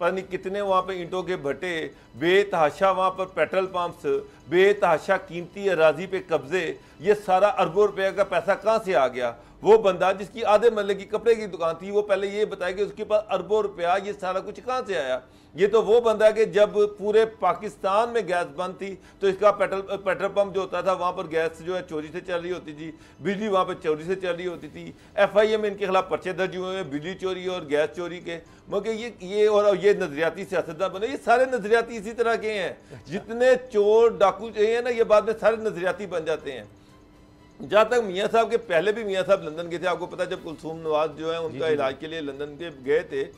पता नहीं कितने वहाँ पे ईंटों के भट्टे, बेतहाशा वहाँ पर पेट्रोल पंप्स, बेतहाशा कीमती अराजी पे कब्जे, ये सारा अरबों रुपए का पैसा कहाँ से आ गया? वो बंदा जिसकी आधे मरले की कपड़े की दुकान थी, वो पहले ये बताया कि उसके पास अरबों रुपया, ये सारा कुछ कहाँ से आया? ये तो वो बंदा है कि जब पूरे पाकिस्तान में गैस बंद थी तो इसका पेट्रोल पंप जो होता था वहाँ पर गैस जो है चोरी से चल रही होती थी, बिजली वहाँ पर चोरी से चल रही होती थी। FIA में इनके खिलाफ पर्चे दर्ज हुए हैं बिजली चोरी और गैस चोरी के। मगर ये नजरियाती सियासतदान बने, ये सारे नजरियाती इसी तरह के हैं। जितने चोर डाकू चाहिए ना, ये बाद में सारे नजरियाती बन जाते हैं। जहाँ तक मियाँ साहब के, पहले भी मियाँ साहब लंदन गए थे, आपको पता है, जब कुलसूम नवाज जो है उनका इलाज के लिए लंदन के गए थे,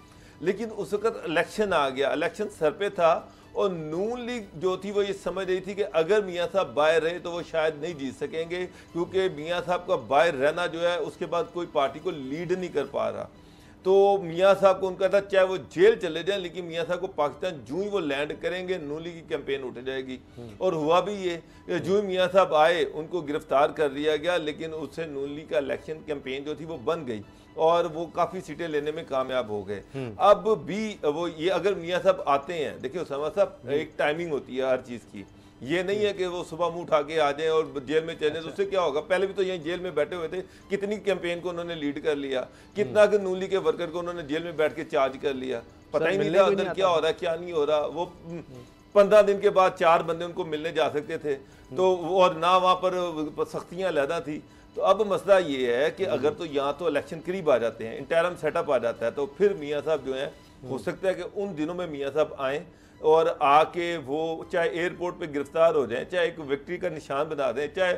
लेकिन उस वक्त इलेक्शन आ गया, इलेक्शन सर पे था और नून लीग जो थी वो ये समझ रही थी कि अगर मियाँ साहब बाहर रहे तो वो शायद नहीं जीत सकेंगे, क्योंकि मियाँ साहब का बाहर रहना जो है उसके बाद कोई पार्टी को लीड नहीं कर पा रहा। तो मियाँ साहब को उनका था चाहे वो जेल चले जाएं, लेकिन मियाँ साहब को पाकिस्तान जूं ही वो लैंड करेंगे नून लीग की कैंपेन उठ जाएगी। और हुआ भी ये कि जूं ही मियाँ साहब आए उनको गिरफ्तार कर लिया गया, लेकिन उससे नून लीग का इलेक्शन कैंपेन जो थी वो बन गई और वो काफ़ी सीटें लेने में कामयाब हो गए। अब भी वो ये अगर मियाँ साहब आते हैं, देखिए उसामा साहब, एक टाइमिंग होती है हर चीज़ की, ये नहीं है कि वो सुबह मुंह उठा के आ जाएं और जेल में चले। तो उससे क्या होगा, पहले भी तो यहीं जेल में बैठे हुए थे, कितनी कैंपेन को उन्होंने लीड कर लिया, कितना कि नून लीग के वर्कर को उन्होंने जेल में बैठ के चार्ज कर लिया, पता ही नहीं था अंदर क्या हो रहा है क्या नहीं हो रहा। वो 15 दिन के बाद 4 बंदे उनको मिलने जा सकते थे, तो और ना वहाँ पर सख्तियाँ लहदा थी। तो अब मसला ये है कि अगर तो यहाँ तो इलेक्शन करीब आ जाते हैं, इंटरम सेटअप आ जाता है, तो फिर मियाँ साहब जो हैं हो सकता है कि उन दिनों में मियाँ साहब आएँ और आके वो चाहे एयरपोर्ट पे गिरफ्तार हो जाएं, चाहे एक विक्ट्री का निशान बना दें, चाहे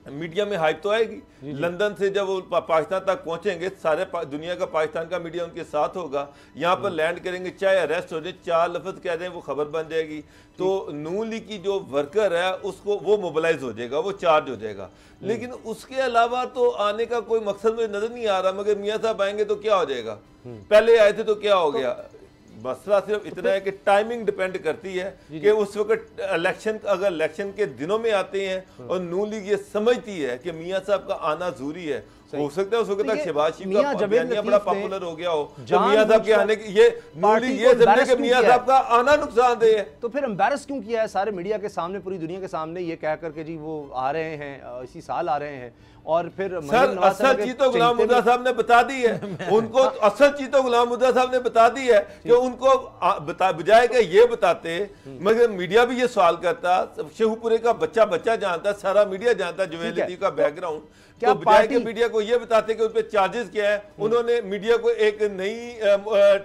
मीडिया में हाइप तो आएगी। लंदन से जब वो पाकिस्तान तक पहुंचेंगे, सारे दुनिया का पाकिस्तान का मीडिया उनके साथ होगा, यहाँ पर लैंड करेंगे, चाहे अरेस्ट हो जाए, 4 लफ्ज कह दें, वो खबर बन जाएगी। तो नून लीग की जो वर्कर है उसको वो मोबिलाइज हो जाएगा, वो चार्ज हो जाएगा। लेकिन उसके अलावा तो आने का कोई मकसद मुझे नजर नहीं आ रहा। मगर मियाँ साहब आएंगे तो क्या हो जाएगा, पहले आए थे तो क्या हो गया। मसला सिर्फ इतना है कि टाइमिंग डिपेंड करती है कि उस वक्त इलेक्शन, अगर इलेक्शन के दिनों में आते हैं और नून लीग ये समझती है कि मियाँ साहब का आना जरूरी है, हो सकता है उस वक्त तक शहबाज शरीफ का बयानिया बड़ा पॉपुलर हो गया हो, तो मियाँ साहब के आने की ये नून लीग ये समझे कि मियाँ साहब का आना नुकसानदेह है। तो फिर एम्बैरस क्यों किया है सारे मीडिया के सामने, पूरी दुनिया के सामने ये कह करके जी वो आ रहे हैं, इसी साल आ रहे हैं, और फिर सर असल चीज तो गुलाम मुर्तजा साहब ने बता दी है उनको। असल चीज तो गुलाम मुर्तजा साहब ने बता दी है कि उनको बजाय कि ये बताते, मगर मीडिया भी ये सवाल करता, शेखुपुरे का बच्चा बच्चा जानता, सारा मीडिया जानता जवेद लतीफ का बैकग्राउंड, तो बजाय के मीडिया को ये बताते कि उन पे चार्जेस क्या है, उन्होंने मीडिया को एक नई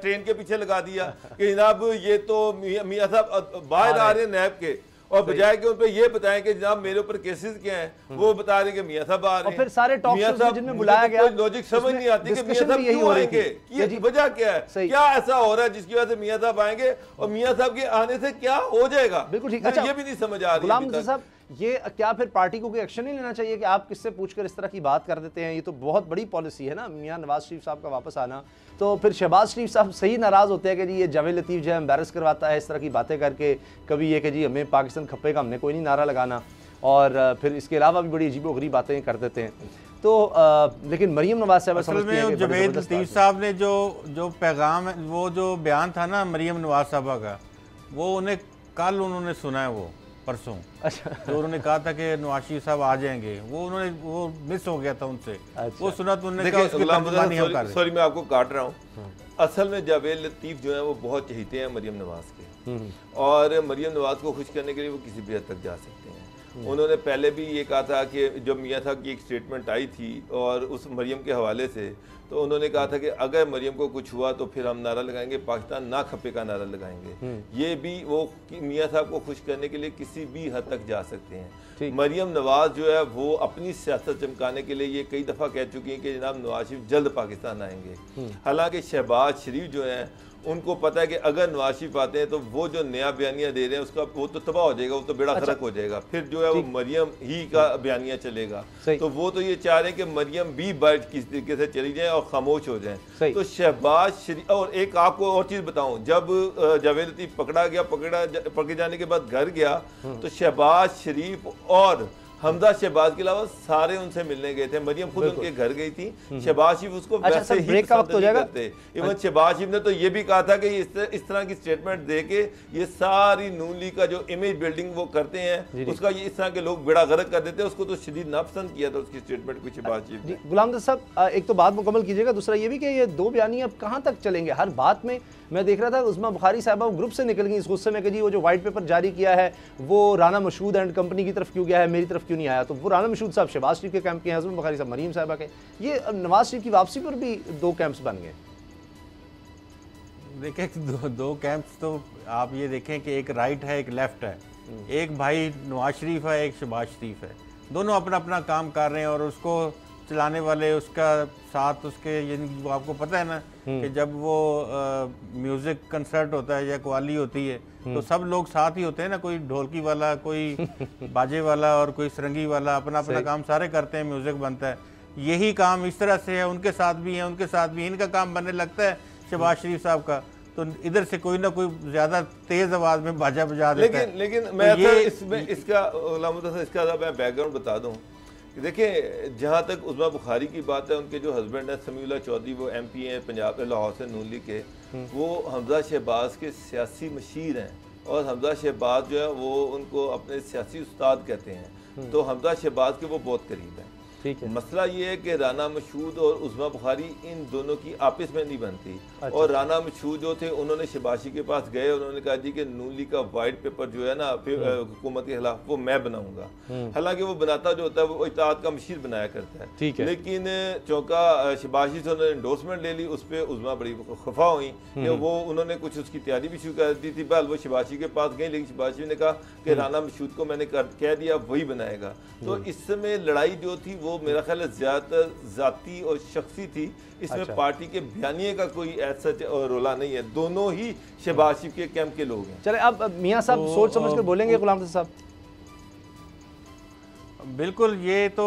ट्रेन के पीछे लगा दिया कि जनाब ये तो मियाँ साहब बाहर आ रहे हैं नैब के, और बजाय कि उन पे ये बताएं कि जनाब मेरे ऊपर केसेस क्या हैं, वो बता रहे कि मियाँ साहब आ रहे हैं। फिर सारे टॉक शोज जिनमें बुलाया गया, लॉजिक समझ नहीं आती कि मियाँ साहब क्यों आएंगे, ये वजह क्या है, क्या ऐसा हो रहा है जिसकी वजह से मियाँ साहब आएंगे, और मियाँ साहब के आने से क्या हो जाएगा। बिल्कुल ठीक, ये भी नहीं समझ आ रही गुलाम मुर्तजा साहब। ये क्या फिर पार्टी को कोई एक्शन नहीं लेना चाहिए कि आप किससे पूछकर इस तरह की बात कर देते हैं? ये तो बहुत बड़ी पॉलिसी है ना, मियाँ नवाज शरीफ साहब का वापस आना। तो फिर शहबाज शरीफ साहब सही नाराज़ होते हैं कि जी ये जावेद लतीफ़ जो है एम्बैरस करवाता है इस तरह की बातें करके, कभी ये कि जी हमें पाकिस्तान खप्पेगा, हमने कोई नहीं नारा लगाना, और फिर इसके अलावा भी बड़ी अजीबोगरीब बातें कर देते हैं। तो लेकिन मरीम नवाज साहब समझती हैं कि जावेद लतीफ़ साहब ने जो पैगाम, वो जो बयान था ना मरीम नवाज साहबा का, वो उन्हें कल उन्होंने सुना है, वो परसों। अच्छा। तो उन्होंने कहा था कि नवाज शरीफ साहब आ जाएंगे, वो मिस हो गया था उनसे। अच्छा। वो सुना तो उन्होंने कहा उसकी तर्जुमानी हम कर रहे हैं। सॉरी मैं आपको काट रहा हूँ। असल में जावेद लतीफ़ जो है वो बहुत चहीते हैं मरीम नवाज के, और मरीम नवाज को खुश करने के लिए वो किसी भी हद तक जा सकते हैं। उन्होंने पहले भी ये कहा था कि जब मियाँ साहब की एक स्टेटमेंट आई थी और उस मरीम के हवाले से, तो उन्होंने कहा था कि अगर मरीम को कुछ हुआ तो फिर हम नारा लगाएंगे, पाकिस्तान ना खपे का नारा लगाएंगे। ये भी वो मियाँ साहब को खुश करने के लिए किसी भी हद तक जा सकते हैं। मरीम नवाज जो है वो अपनी सियासत चमकाने के लिए ये कई दफ़ा कह चुकी हैं कि जनाब नवाज शरीफ जल्द पाकिस्तान आएंगे। हालांकि शहबाज शरीफ जो हैं उनको पता है कि अगर नवाज शरीफ आते हैं तो वो जो नया बयानिया दे रहे हैं उसका वो तो तबाह हो जाएगा, वो तो बेड़ा खरक हो जाएगा, फिर जो है वो मरियम ही का बयानिया चलेगा। तो वो तो ये चाह रहे हैं कि मरियम भी बैठ किस तरीके से चली जाए और खामोश हो जाए। तो शहबाज शरीफ, और एक आपको और चीज़ बताऊं, जब जावेद लतीफ़ पकड़े जाने के बाद घर गया तो शहबाज शरीफ और हमजा शहबाज के अलावा सारे उनसे मिलने गए थे। मरियम खुद उनके घर गई थी। शहबाज शरीफ उसको वैसे ही पसंद नहीं करते। इवन शहबाज शरीफ ने तो ये भी कहा था कि इस तरह की स्टेटमेंट दे के ये सारी नून लीग का जो इमेज बिल्डिंग वो करते हैं उसका ये इस तरह के लोग बेड़ा गर्क कर देते हैं। उसको तो शदीद नापसंद किया था उसकी स्टेटमेंट को शहबाज शरीफ ने। गुलाम साहब एक तो बात मुकम्मल कीजिएगा, दूसरा ये भी कि ये दो बयानी अब कहाँ तक चलेंगे? हर बात में मैं देख रहा था उस्मा बुखारी साहबा ग्रुप से निकल गई इस गुस्से में कि जी वो जो व्हाइट पेपर जारी किया है वो राना मशहूद एंड कंपनी की तरफ क्यों गया है, मेरी तरफ क्यों नहीं आया? तो वो राना मशहूद साहब शहबाज शरीफ के कैंप के हैं, उस्मा बुखारी साहब मरीम साहबा के। ये नवाज शरीफ की वापसी पर भी दो कैंप्स बन गए। देखिए दो कैंप्स तो आप ये देखें कि एक राइट है एक लेफ्ट है, एक भाई नवाज शरीफ है एक शहबाज शरीफ है, दोनों अपना अपना काम कर रहे हैं और उसको चलाने वाले उसका साथ उसके, वो आपको पता है ना कि जब वो म्यूज़िक कंसर्ट होता है या कवाली होती है तो सब लोग साथ ही होते हैं ना, कोई ढोलकी वाला कोई बाजे वाला और कोई सरंगी वाला, अपना अपना काम सारे करते हैं, म्यूज़िक बनता है। यही काम इस तरह से है, उनके साथ भी है उनके साथ भी इनका काम बनने लगता है शहबाज शरीफ साहब का, तो इधर से कोई ना कोई ज़्यादा तेज़ आवाज़ में बाजा बजा देता है। लेकिन मैं इसमें इसका मैं बैकग्राउंड बता दूँ। देखिए जहाँ तक उस्मा बुखारी की बात है, उनके जो हस्बैंड है समीउल्लाह चौधरी वो MP हैं पंजाब लाहौर से नून लीग के, वो हमजा शहबाज के सियासी मशीर हैं और हमजा शहबाज जो है वो उनको अपने सियासी उस्ताद कहते हैं, तो हमजा शहबाज के वो बहुत करीब हैं। ठीक है। मसला ये है कि राना मशहूद और उस्मा बुखारी इन दोनों की आपस में नहीं बनती। अच्छा। और राना मशहूद जो थे उन्होंने शबाशी के पास गए, उन्होंने कहा जी कि नून लीग का वाइट पेपर जो है ना हुकूमत के खिलाफ वो मैं बनाऊंगा। हालांकि वो बनाता जो होता है वो इत्तेहाद का मशीर बनाया करता है। ठीक है। लेकिन चौका शबाशी से उन्होंने एंडोर्समेंट ले ली, उस पर उस्मा बड़ी खफा हुई कि वो उन्होंने कुछ उसकी तैयारी भी शुरू कर दी थी। बहल वो शबाशी के पास गई, लेकिन शबाशी ने कहा कि राना मशहूद को मैंने कह दिया वही बनाएगा। तो इस समय लड़ाई जो थी वो मेरा ख्याल है ज्यादातर जाती और शख्सी थी। इसमें अच्छा। पार्टी के बयानिए का कोई ऐसा रोला नहीं है, दोनों ही शहबाज शरीफ के कैंप के लोग हैं। चले अब मियां साहब सोच समझ कर बोलेंगे गुलाम रजा साहब। बिल्कुल, ये तो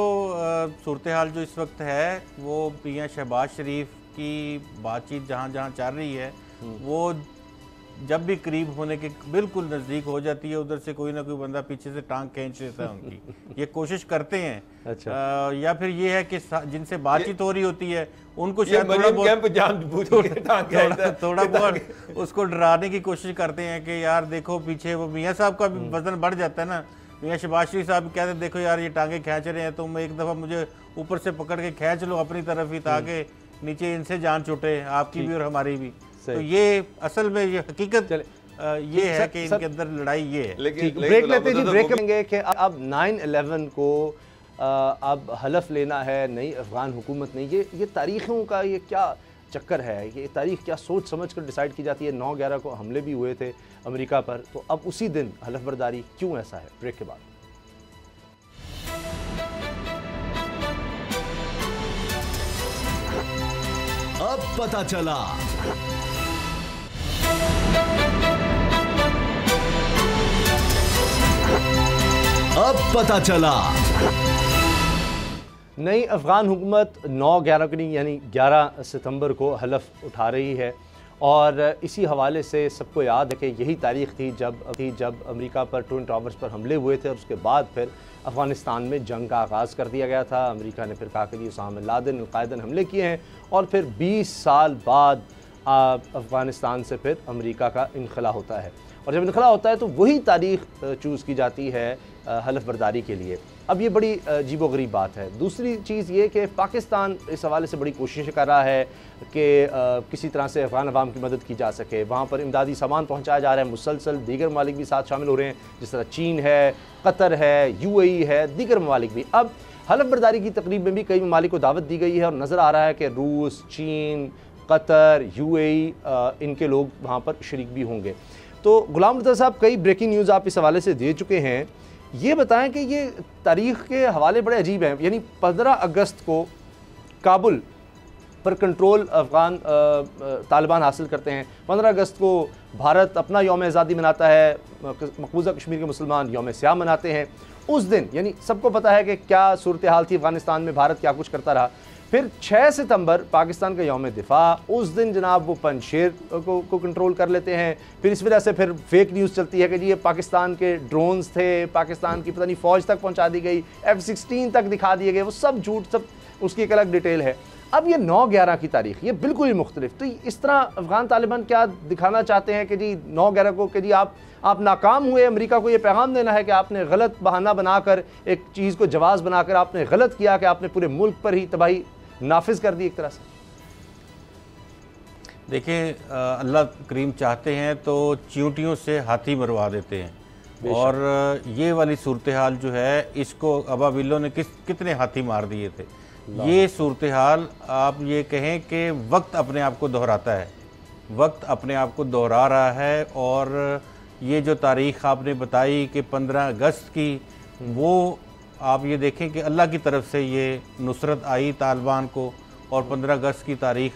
सूरत हाल जो इस वक्त है वो मियां शहबाज शरीफ की बातचीत जहाँ जहाँ चल रही है वो जब भी करीब होने के बिल्कुल नज़दीक हो जाती है उधर से कोई ना कोई बंदा पीछे से टांग खींच लेता है उनकी। ये कोशिश करते हैं। अच्छा। या फिर ये है कि जिनसे बातचीत हो रही होती है उनको शायद थोड़ा बहुत उसको डराने की कोशिश करते हैं कि यार देखो पीछे वो मियाँ साहब का भी वजन बढ़ जाता है ना। मियाँ शहबाज शरीफ साहब कहते हैं देखो यार ये टांगे खींच रहे हैं, तुम एक दफ़ा मुझे ऊपर से पकड़ के खींच लो अपनी तरफ ही, ताकि नीचे इनसे जान छूटे, आपकी भी और हमारी भी। तो ये असल में ये हकीकत ये है कि इनके अंदर लड़ाई ये है। लेकिन ब्रेक लेते जी, ब्रेक करेंगे कि अब 9/11 को अब हलफ लेना है नई अफगान हुकूमत ने, ये तारीखों का ये क्या चक्कर है, ये तारीख क्या सोच समझ कर डिसाइड की जाती है। 9/11 को हमले भी हुए थे अमेरिका पर, तो अब उसी दिन हलफ बर्दारी क्यों ऐसा है? ब्रेक के बाद अब पता चला। अब पता चला नई अफगान हुकूमत 9/11 को नहीं यानी 11 सितंबर को हलफ उठा रही है। और इसी हवाले से सबको याद है कि यही तारीख़ थी जब अमेरिका पर ट्विन टावर्स पर हमले हुए थे और उसके बाद फिर अफ़गानिस्तान में जंग का आगाज़ कर दिया गया था। अमेरिका ने फिर कहा कि उसामा बिन लादेन अल-कायदा ने हमले किए हैं और फिर 20 साल बाद अफ़गानिस्तान से फिर अमेरिका का इनखला होता है। और जब इनखला होता है तो वही तारीख़ चूज़ की जाती है हलफ बर्दारी के लिए। अब ये बड़ी अजीबोगरीब बात है। दूसरी चीज़ ये कि पाकिस्तान इस हवाले से बड़ी कोशिश कर रहा है कि किसी तरह से अफ़गान अवाम की मदद की जा सके। वहाँ पर इमदादी सामान पहुँचाया जा रहा है मुसलसल, दीगर ममालिक भी साथ शामिल हो रहे हैं, जिस तरह चीन है, कतर है, UAE है, दीगर ममालिक भी। अब हलफ बर्दारी की तकरीब में भी कई ममालिक को दावत दी गई है और नज़र आ रहा है कि रूस, चीन, कतर, UAE इनके लोग वहाँ पर शरीक भी होंगे। तो गुलाम रज़ा साहब, कई ब्रेकिंग न्यूज़ आप इस हवाले से दे चुके हैं, ये बताएं कि ये तारीख़ के हवाले बड़े अजीब हैं। यानी 15 अगस्त को काबुल पर कंट्रोल अफ़गान तालिबान हासिल करते हैं। 15 अगस्त को भारत अपना यौम आज़ादी मनाता है, मकबूजा कश्मीर के मुसलमान यौम स्याम मनाते हैं। उस दिन यानी सबको पता है कि क्या सूरत हाल थी अफ़गानिस्तान में, भारत क्या कुछ करता रहा। फिर 6 सितंबर पाकिस्तान का यौम दिफा, उस दिन जनाब वो पंजशेर को कंट्रोल कर लेते हैं। फिर इस वजह से फिर फेक न्यूज़ चलती है कि जी ये पाकिस्तान के ड्रोन्स थे, पाकिस्तान की पता नहीं फ़ौज तक पहुंचा दी गई, F-16 तक दिखा दिए गए, वो सब झूठ, सब उसकी एक अलग डिटेल है। अब ये 9/11 की तारीख ये बिल्कुल ही मुख्तलिफ। तो इस तरह अफ़गान तालिबान क्या दिखाना चाहते हैं कि जी 9/11 को कि जी आप नाकाम हुए, अमेरिका को ये पैगाम देना है कि आपने गलत बहाना बनाकर एक चीज़ को जवाज़ बनाकर आपने गलत किया कि आपने पूरे मुल्क पर ही तबाही नाफिज कर दी एक तरह से। देखिए, अल्लाह करीम चाहते हैं तो चींटियों से हाथी मरवा देते हैं। और ये वाली सूरत हाल जो है इसको अबाबिलों ने कितने हाथी मार दिए थे। ये सूरत हाल आप ये कहें कि वक्त अपने आप को दोहराता है, वक्त अपने आप को दोहरा रहा है। और ये जो तारीख़ आपने बताई कि 15 अगस्त की, वो आप ये देखें कि अल्लाह की तरफ से ये नुसरत आई तालिबान को। और 15 अगस्त की तारीख़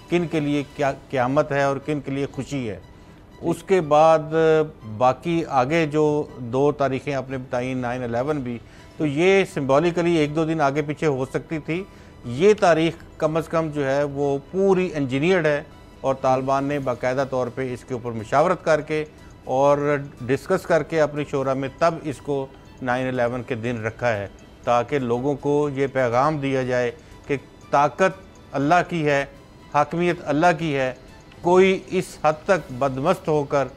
किन के लिए क्या क़यामत है और किन के लिए खुशी है। उसके बाद बाकी आगे जो 2 तारीख़ें आपने बताई 9/11 भी, तो ये सिंबॉलिकली 1-2 दिन आगे पीछे हो सकती थी। ये तारीख़ कम अज़ कम जो है वो पूरी इंजीनियर्ड है और तालिबान ने बाकायदा तौर पे इसके ऊपर मुशावरत करके और डिस्कस करके अपनी शोरा में तब इसको 9/11 के दिन रखा है, ताकि लोगों को ये पैगाम दिया जाए कि ताकत अल्लाह की है, हाकमियत अल्लाह की है। कोई इस हद तक बदमस्त होकर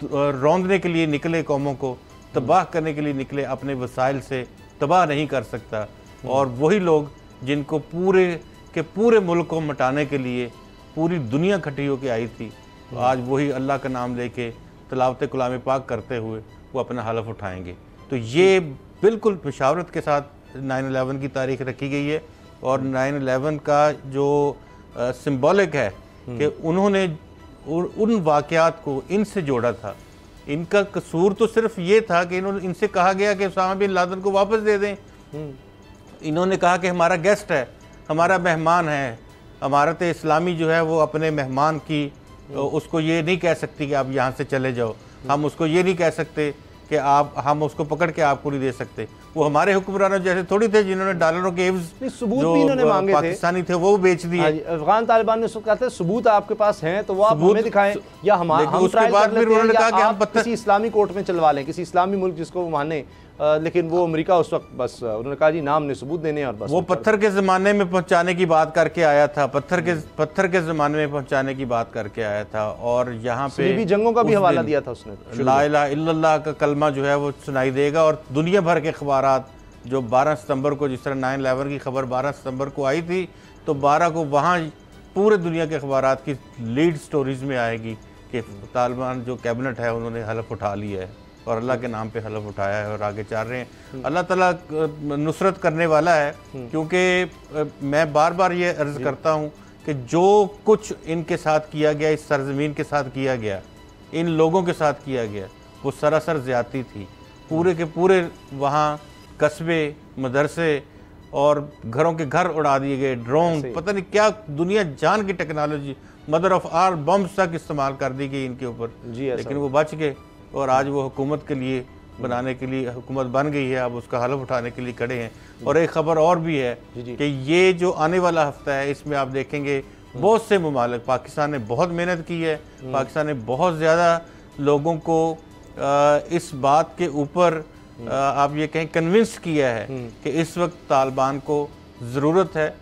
रौंदने के लिए निकले, कौमों को तबाह करने के लिए निकले, अपने वसाइल से तबाह नहीं कर सकता। और वही लोग जिनको पूरे के पूरे मुल्क को मिटाने के लिए पूरी दुनिया इकट्ठी होकर आई थी, तो आज वही अल्लाह का नाम लेके तिलावत कलाम पाक करते हुए वो अपना हलफ उठाएंगे। तो ये बिल्कुल मशावरत के साथ 9/11 की तारीख रखी गई है। और 9/11 का जो सिंबॉलिक है कि उन्होंने उन वाक़यात को इनसे जोड़ा था। इनका कसूर तो सिर्फ ये था कि इनसे कहा गया कि उसामा बिन लादेन को वापस दे दें। इन्होंने कहा कि हमारा गेस्ट है, हमारा मेहमान है, इमारत इस्लामी जो है वो अपने मेहमान की उसको ये नहीं कह सकती कि आप यहाँ से चले जाओ, हम उसको ये नहीं कह सकते कि हम उसको पकड़ के आपको नहीं दे सकते। वो हमारे हुक्मरानों जैसे थोड़ी थे जिन्होंने डॉलरों के सबूत भी इन्होंने मांगे पाकिस्तानी थे वो बेच दिए। अफगान तालिबान ने कहा था सबूत आपके पास हैं तो वो आप हमें दिखाएं, या हम उसके बाद फिर उन्होंने कहा कि हम किसी इस्लामी कोर्ट में चलवा लें, किसी इस्लामी मुल्क जिसको वो माने। लेकिन वो अमेरिका उस वक्त बस उन्होंने कहा जी नाम ने सबूत देने और बस। वो पत्थर के ज़माने में पहुंचाने की बात करके आया था, पत्थर के ज़माने में पहुंचाने की बात करके आया था। और यहाँ पे भी जंगों का भी हवाला दिया था उसने। ला इलाहा इल्लल्लाह का कलमा जो है वो सुनाई देगा। और दुनिया भर के अखबारात जो 12 सितंबर को, जिस तरह 9/11 की खबर 12 सितंबर को आई थी, तो 12 को वहाँ पूरे दुनिया के अखबारात की लीड स्टोरीज में आएगी कि तालिबान जो कैबिनेट है उन्होंने हलफ उठा लिया है और अल्लाह के नाम पे हलफ उठाया है और आगे चल रहे हैं। अल्लाह ताला नुसरत करने वाला है, क्योंकि मैं बार बार ये अर्ज़ करता हूँ कि जो कुछ इनके साथ किया गया, इस सरजमीन के साथ किया गया, इन लोगों के साथ किया गया, वो सरासर ज़्यादती थी। पूरे के पूरे वहाँ कस्बे, मदरसे और घरों के घर उड़ा दिए गए, ड्रोन, पता नहीं क्या दुनिया जान की technology, mother of all bombs तक इस्तेमाल कर दी गई इनके ऊपर, लेकिन वो बच गए। और आज वो हुकूमत के लिए बनाने के लिए हुकूमत बन गई है, अब उसका हलफ उठाने के लिए खड़े हैं। और एक ख़बर और भी है कि ये जो आने वाला हफ्ता है इसमें आप देखेंगे बहुत से ममालिक, पाकिस्तान ने बहुत मेहनत की है, पाकिस्तान ने बहुत ज़्यादा लोगों को इस बात के ऊपर आप ये कहें कन्विंस किया है कि इस वक्त तालिबान को ज़रूरत है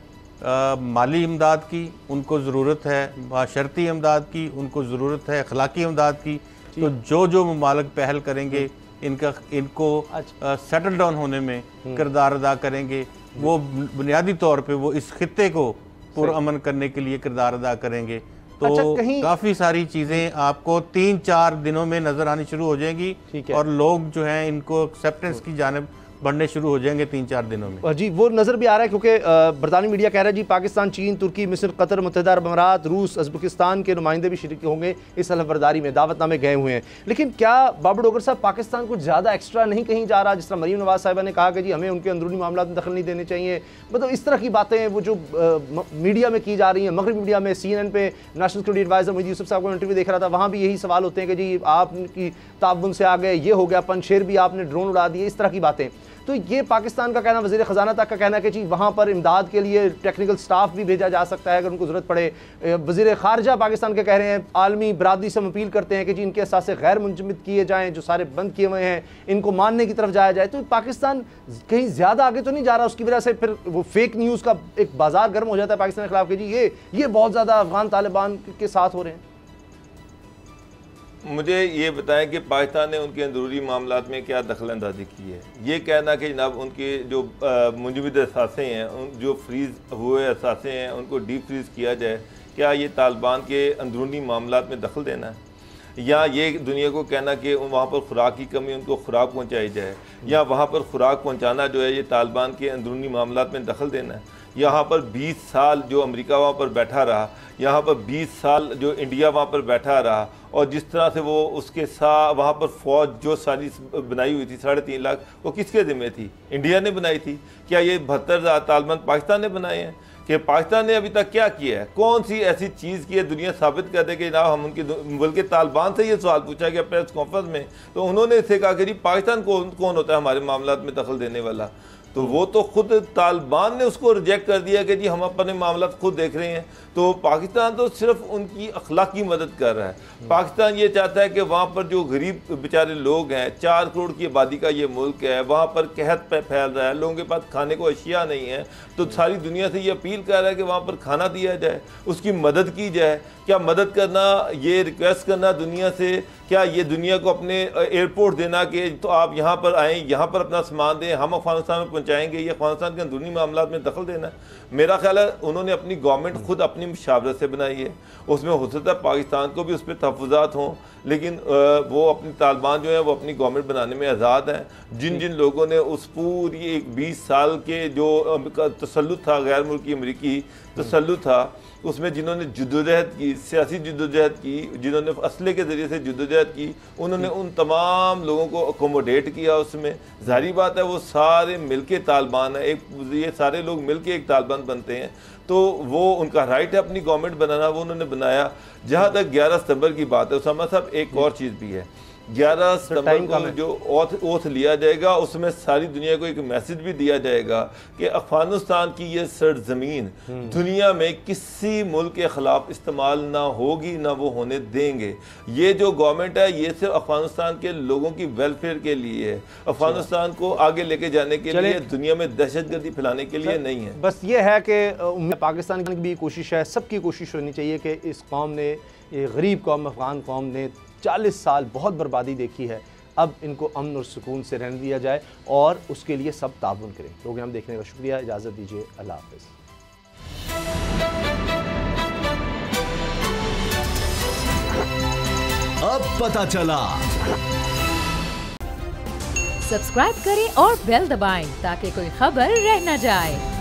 माली इमदाद की, उनको ज़रूरत है माशरती इमदाद की, उनको ज़रूरत है अखलाकी इमदाद की। तो जो ममालिक पहल करेंगे इनको सेटल डाउन होने में किरदार अदा करेंगे, वो बुनियादी तौर पे वो इस खित्ते को पुरअमन करने के लिए किरदार अदा करेंगे। तो काफ़ी सारी चीज़ें आपको 3-4 दिनों में नज़र आनी शुरू हो जाएंगी और लोग जो हैं इनको एक्सेप्टेंस की जानिब बढ़ने शुरू हो जाएंगे 3-4 दिनों में। जी वो नज़र भी आ रहा है, क्योंकि बरतानी मीडिया कह रहा है जी पाकिस्तान, चीन, तुर्की, मिस्र, कतर, मुत्तहिदा अरब अमीरात, रूस, उज़्बेकिस्तान के नुमाइंदे भी शरीक होंगे इस हलफ बर्दारी में, दावतनामे गए हुए हैं। लेकिन क्या बाबर डोगर साहब पाकिस्तान कुछ ज़्यादा एक्स्ट्रा नहीं कहीं जा रहा? जिस तरह मरीम नवाज़ साहिबा ने कहा कि जी हमें उनके अंदरूनी मामला में दखल नहीं देने चाहिए, मतलब इस तरह की बातें वो जो मीडिया में की जा रही हैं, मगरबी मीडिया में, CNN पे national security adviser Moeed Yusuf साहब को इंटरव्यू देख रहा था, वहाँ भी यही सवाल होते हैं कि जी आपकी ताउन से आ गए, ये हो गया, पंजशेर भी आपने ड्रोन उड़ा दिए, इस तरह की बातें। तो ये पाकिस्तान का कहना, वज़ीर ख़जाना तक का कहना है कि जी वहाँ पर इमदाद के लिए टेक्निकल स्टाफ भी भेजा जा सकता है अगर उनको ज़रूरत पड़े। वज़ीर ख़ारजा पाकिस्तान के कह रहे हैं, आलमी बरादरी से हम अपील करते हैं कि जी इनके असासे गैर मुंजमद किए जाएँ, जो सारे बंद किए हुए हैं इनको मानने की तरफ जाया जाए। तो पाकिस्तान कहीं ज़्यादा आगे तो नहीं जा रहा? उसकी वजह से फिर वो फेक न्यूज़ का एक बाजार गर्म हो जाता है पाकिस्तान के खिलाफ कि जी ये बहुत ज़्यादा अफगान तालिबान के साथ हो रहे हैं। मुझे ये बताएं कि पाकिस्तान ने उनके अंदरूनी मामलात में क्या दखल अंदाजी की है? ये कहना कि जनाब उनके जो मुंजमद असासे हैं, जो फ्रीज़ हुए असासे हैं, उनको डीप फ्रीज़ किया जाए, क्या ये तालिबान के अंदरूनी मामलात में दखल देना है? या ये दुनिया को कहना कि वहाँ पर खुराक की कमी, उनको खुराक पहुँचाई जाए, या वहाँ पर खुराक पहुँचाना जो है ये तालिबान के अंदरूनी मामलात में दखल देना है? यहाँ पर 20 साल जो अमेरिका वहाँ पर बैठा रहा, यहाँ पर 20 साल जो इंडिया वहाँ पर बैठा रहा, और जिस तरह से वो उसके साथ वहाँ पर फ़ौज जो सारी बनाई हुई थी 3.5 लाख, वो किसके ज़िम्मे थी? इंडिया ने बनाई थी? क्या ये 72 तालिबान पाकिस्तान ने बनाए हैं? कि पाकिस्तान ने अभी तक क्या किया है? कौन सी ऐसी चीज़ की है दुनिया साबित कर दे कि जनाब हम उनकी, बल्कि तालिबान से ये सवाल पूछा गया प्रेस कॉन्फ्रेंस में, तो उन्होंने इससे कहा कि जी पाकिस्तान कौन होता है हमारे मामलात में दखल देने वाला? तो वो तो खुद तालिबान ने उसको रिजेक्ट कर दिया कि जी हम अपने मामला खुद देख रहे हैं। तो पाकिस्तान तो सिर्फ उनकी अखलाकी मदद कर रहा है। पाकिस्तान ये चाहता है कि वहाँ पर जो गरीब बेचारे लोग हैं, 4 करोड़ की आबादी का ये मुल्क है, वहाँ पर कहत फैल रहा है, लोगों के पास खाने को अशिया नहीं है, तो सारी दुनिया से ये अपील कर रहा है कि वहाँ पर खाना दिया जाए, उसकी मदद की जाए। क्या मदद करना, ये रिक्वेस्ट करना दुनिया से कि क्या ये दुनिया को अपने एयरपोर्ट देना कि तो आप यहाँ पर आएँ, यहाँ पर अपना सामान दें, हम अफगानिस्तान में पहुँचाएँगे, ये अफगानिस्तान के अंदरूनी मामला में दखल देना है। मेरा ख्याल है उन्होंने अपनी गवर्नमेंट खुद अपनी मुशावरत से बनाई है, उसमें हो सकता है पाकिस्तान को भी उस पर तहफ़्फ़ुज़ात हों, लेकिन वो अपनी तालिबान जो है वो अपनी गवर्नमेंट बनाने में आज़ाद हैं। जिन जिन लोगों ने उस पूरी एक 20 साल के जो तसल्लुत था, गैर मुल्की अमरीकी तसल्लुत था, उसमें जिन्होंने जद्दोजहद की, सियासी जद्दोजहद की, जिन्होंने असले के ज़रिए से जद्दोजहद की, उन्होंने उन तमाम लोगों को अकोमोडेट किया। उसमें ज़ाहिर बात है वो सारे मिलके तालिबान है, ये सारे लोग मिलके एक तालिबान बनते हैं, तो वो उनका राइट है अपनी गवर्नमेंट बनाना, वो उन्होंने बनाया। जहाँ तक 11 सितंबर की बात है उसामा साहब, एक और चीज़ भी है, 11 सितंबर को जो ओथ लिया जाएगा उसमें सारी दुनिया को एक मैसेज भी दिया जाएगा कि अफगानिस्तान की ये सरजमीन दुनिया में किसी मुल्क के खिलाफ इस्तेमाल ना होगी, ना वो होने देंगे। ये जो गवर्नमेंट है ये सिर्फ अफगानिस्तान के लोगों की वेलफेयर के लिए है, अफगानिस्तान को आगे लेके जाने के लिए, दुनिया में दहशतगर्दी फैलाने के लिए नहीं है। बस ये है कि पाकिस्तान की भी कोशिश है, सबकी कोशिश होनी चाहिए कि इस कौम ने, ये गरीब कौम अफगान कौम ने 40 साल बहुत बर्बादी देखी है, अब इनको अमन और सुकून से रहने दिया जाए और उसके लिए सब ताउन करें। प्रोग्राम देखने का शुक्रिया, इजाज़त दीजिए, अल्लाह हाफ़िज़। अब पता चला। सब्सक्राइब करें और बेल दबाएं ताकि कोई खबर रह न जाए।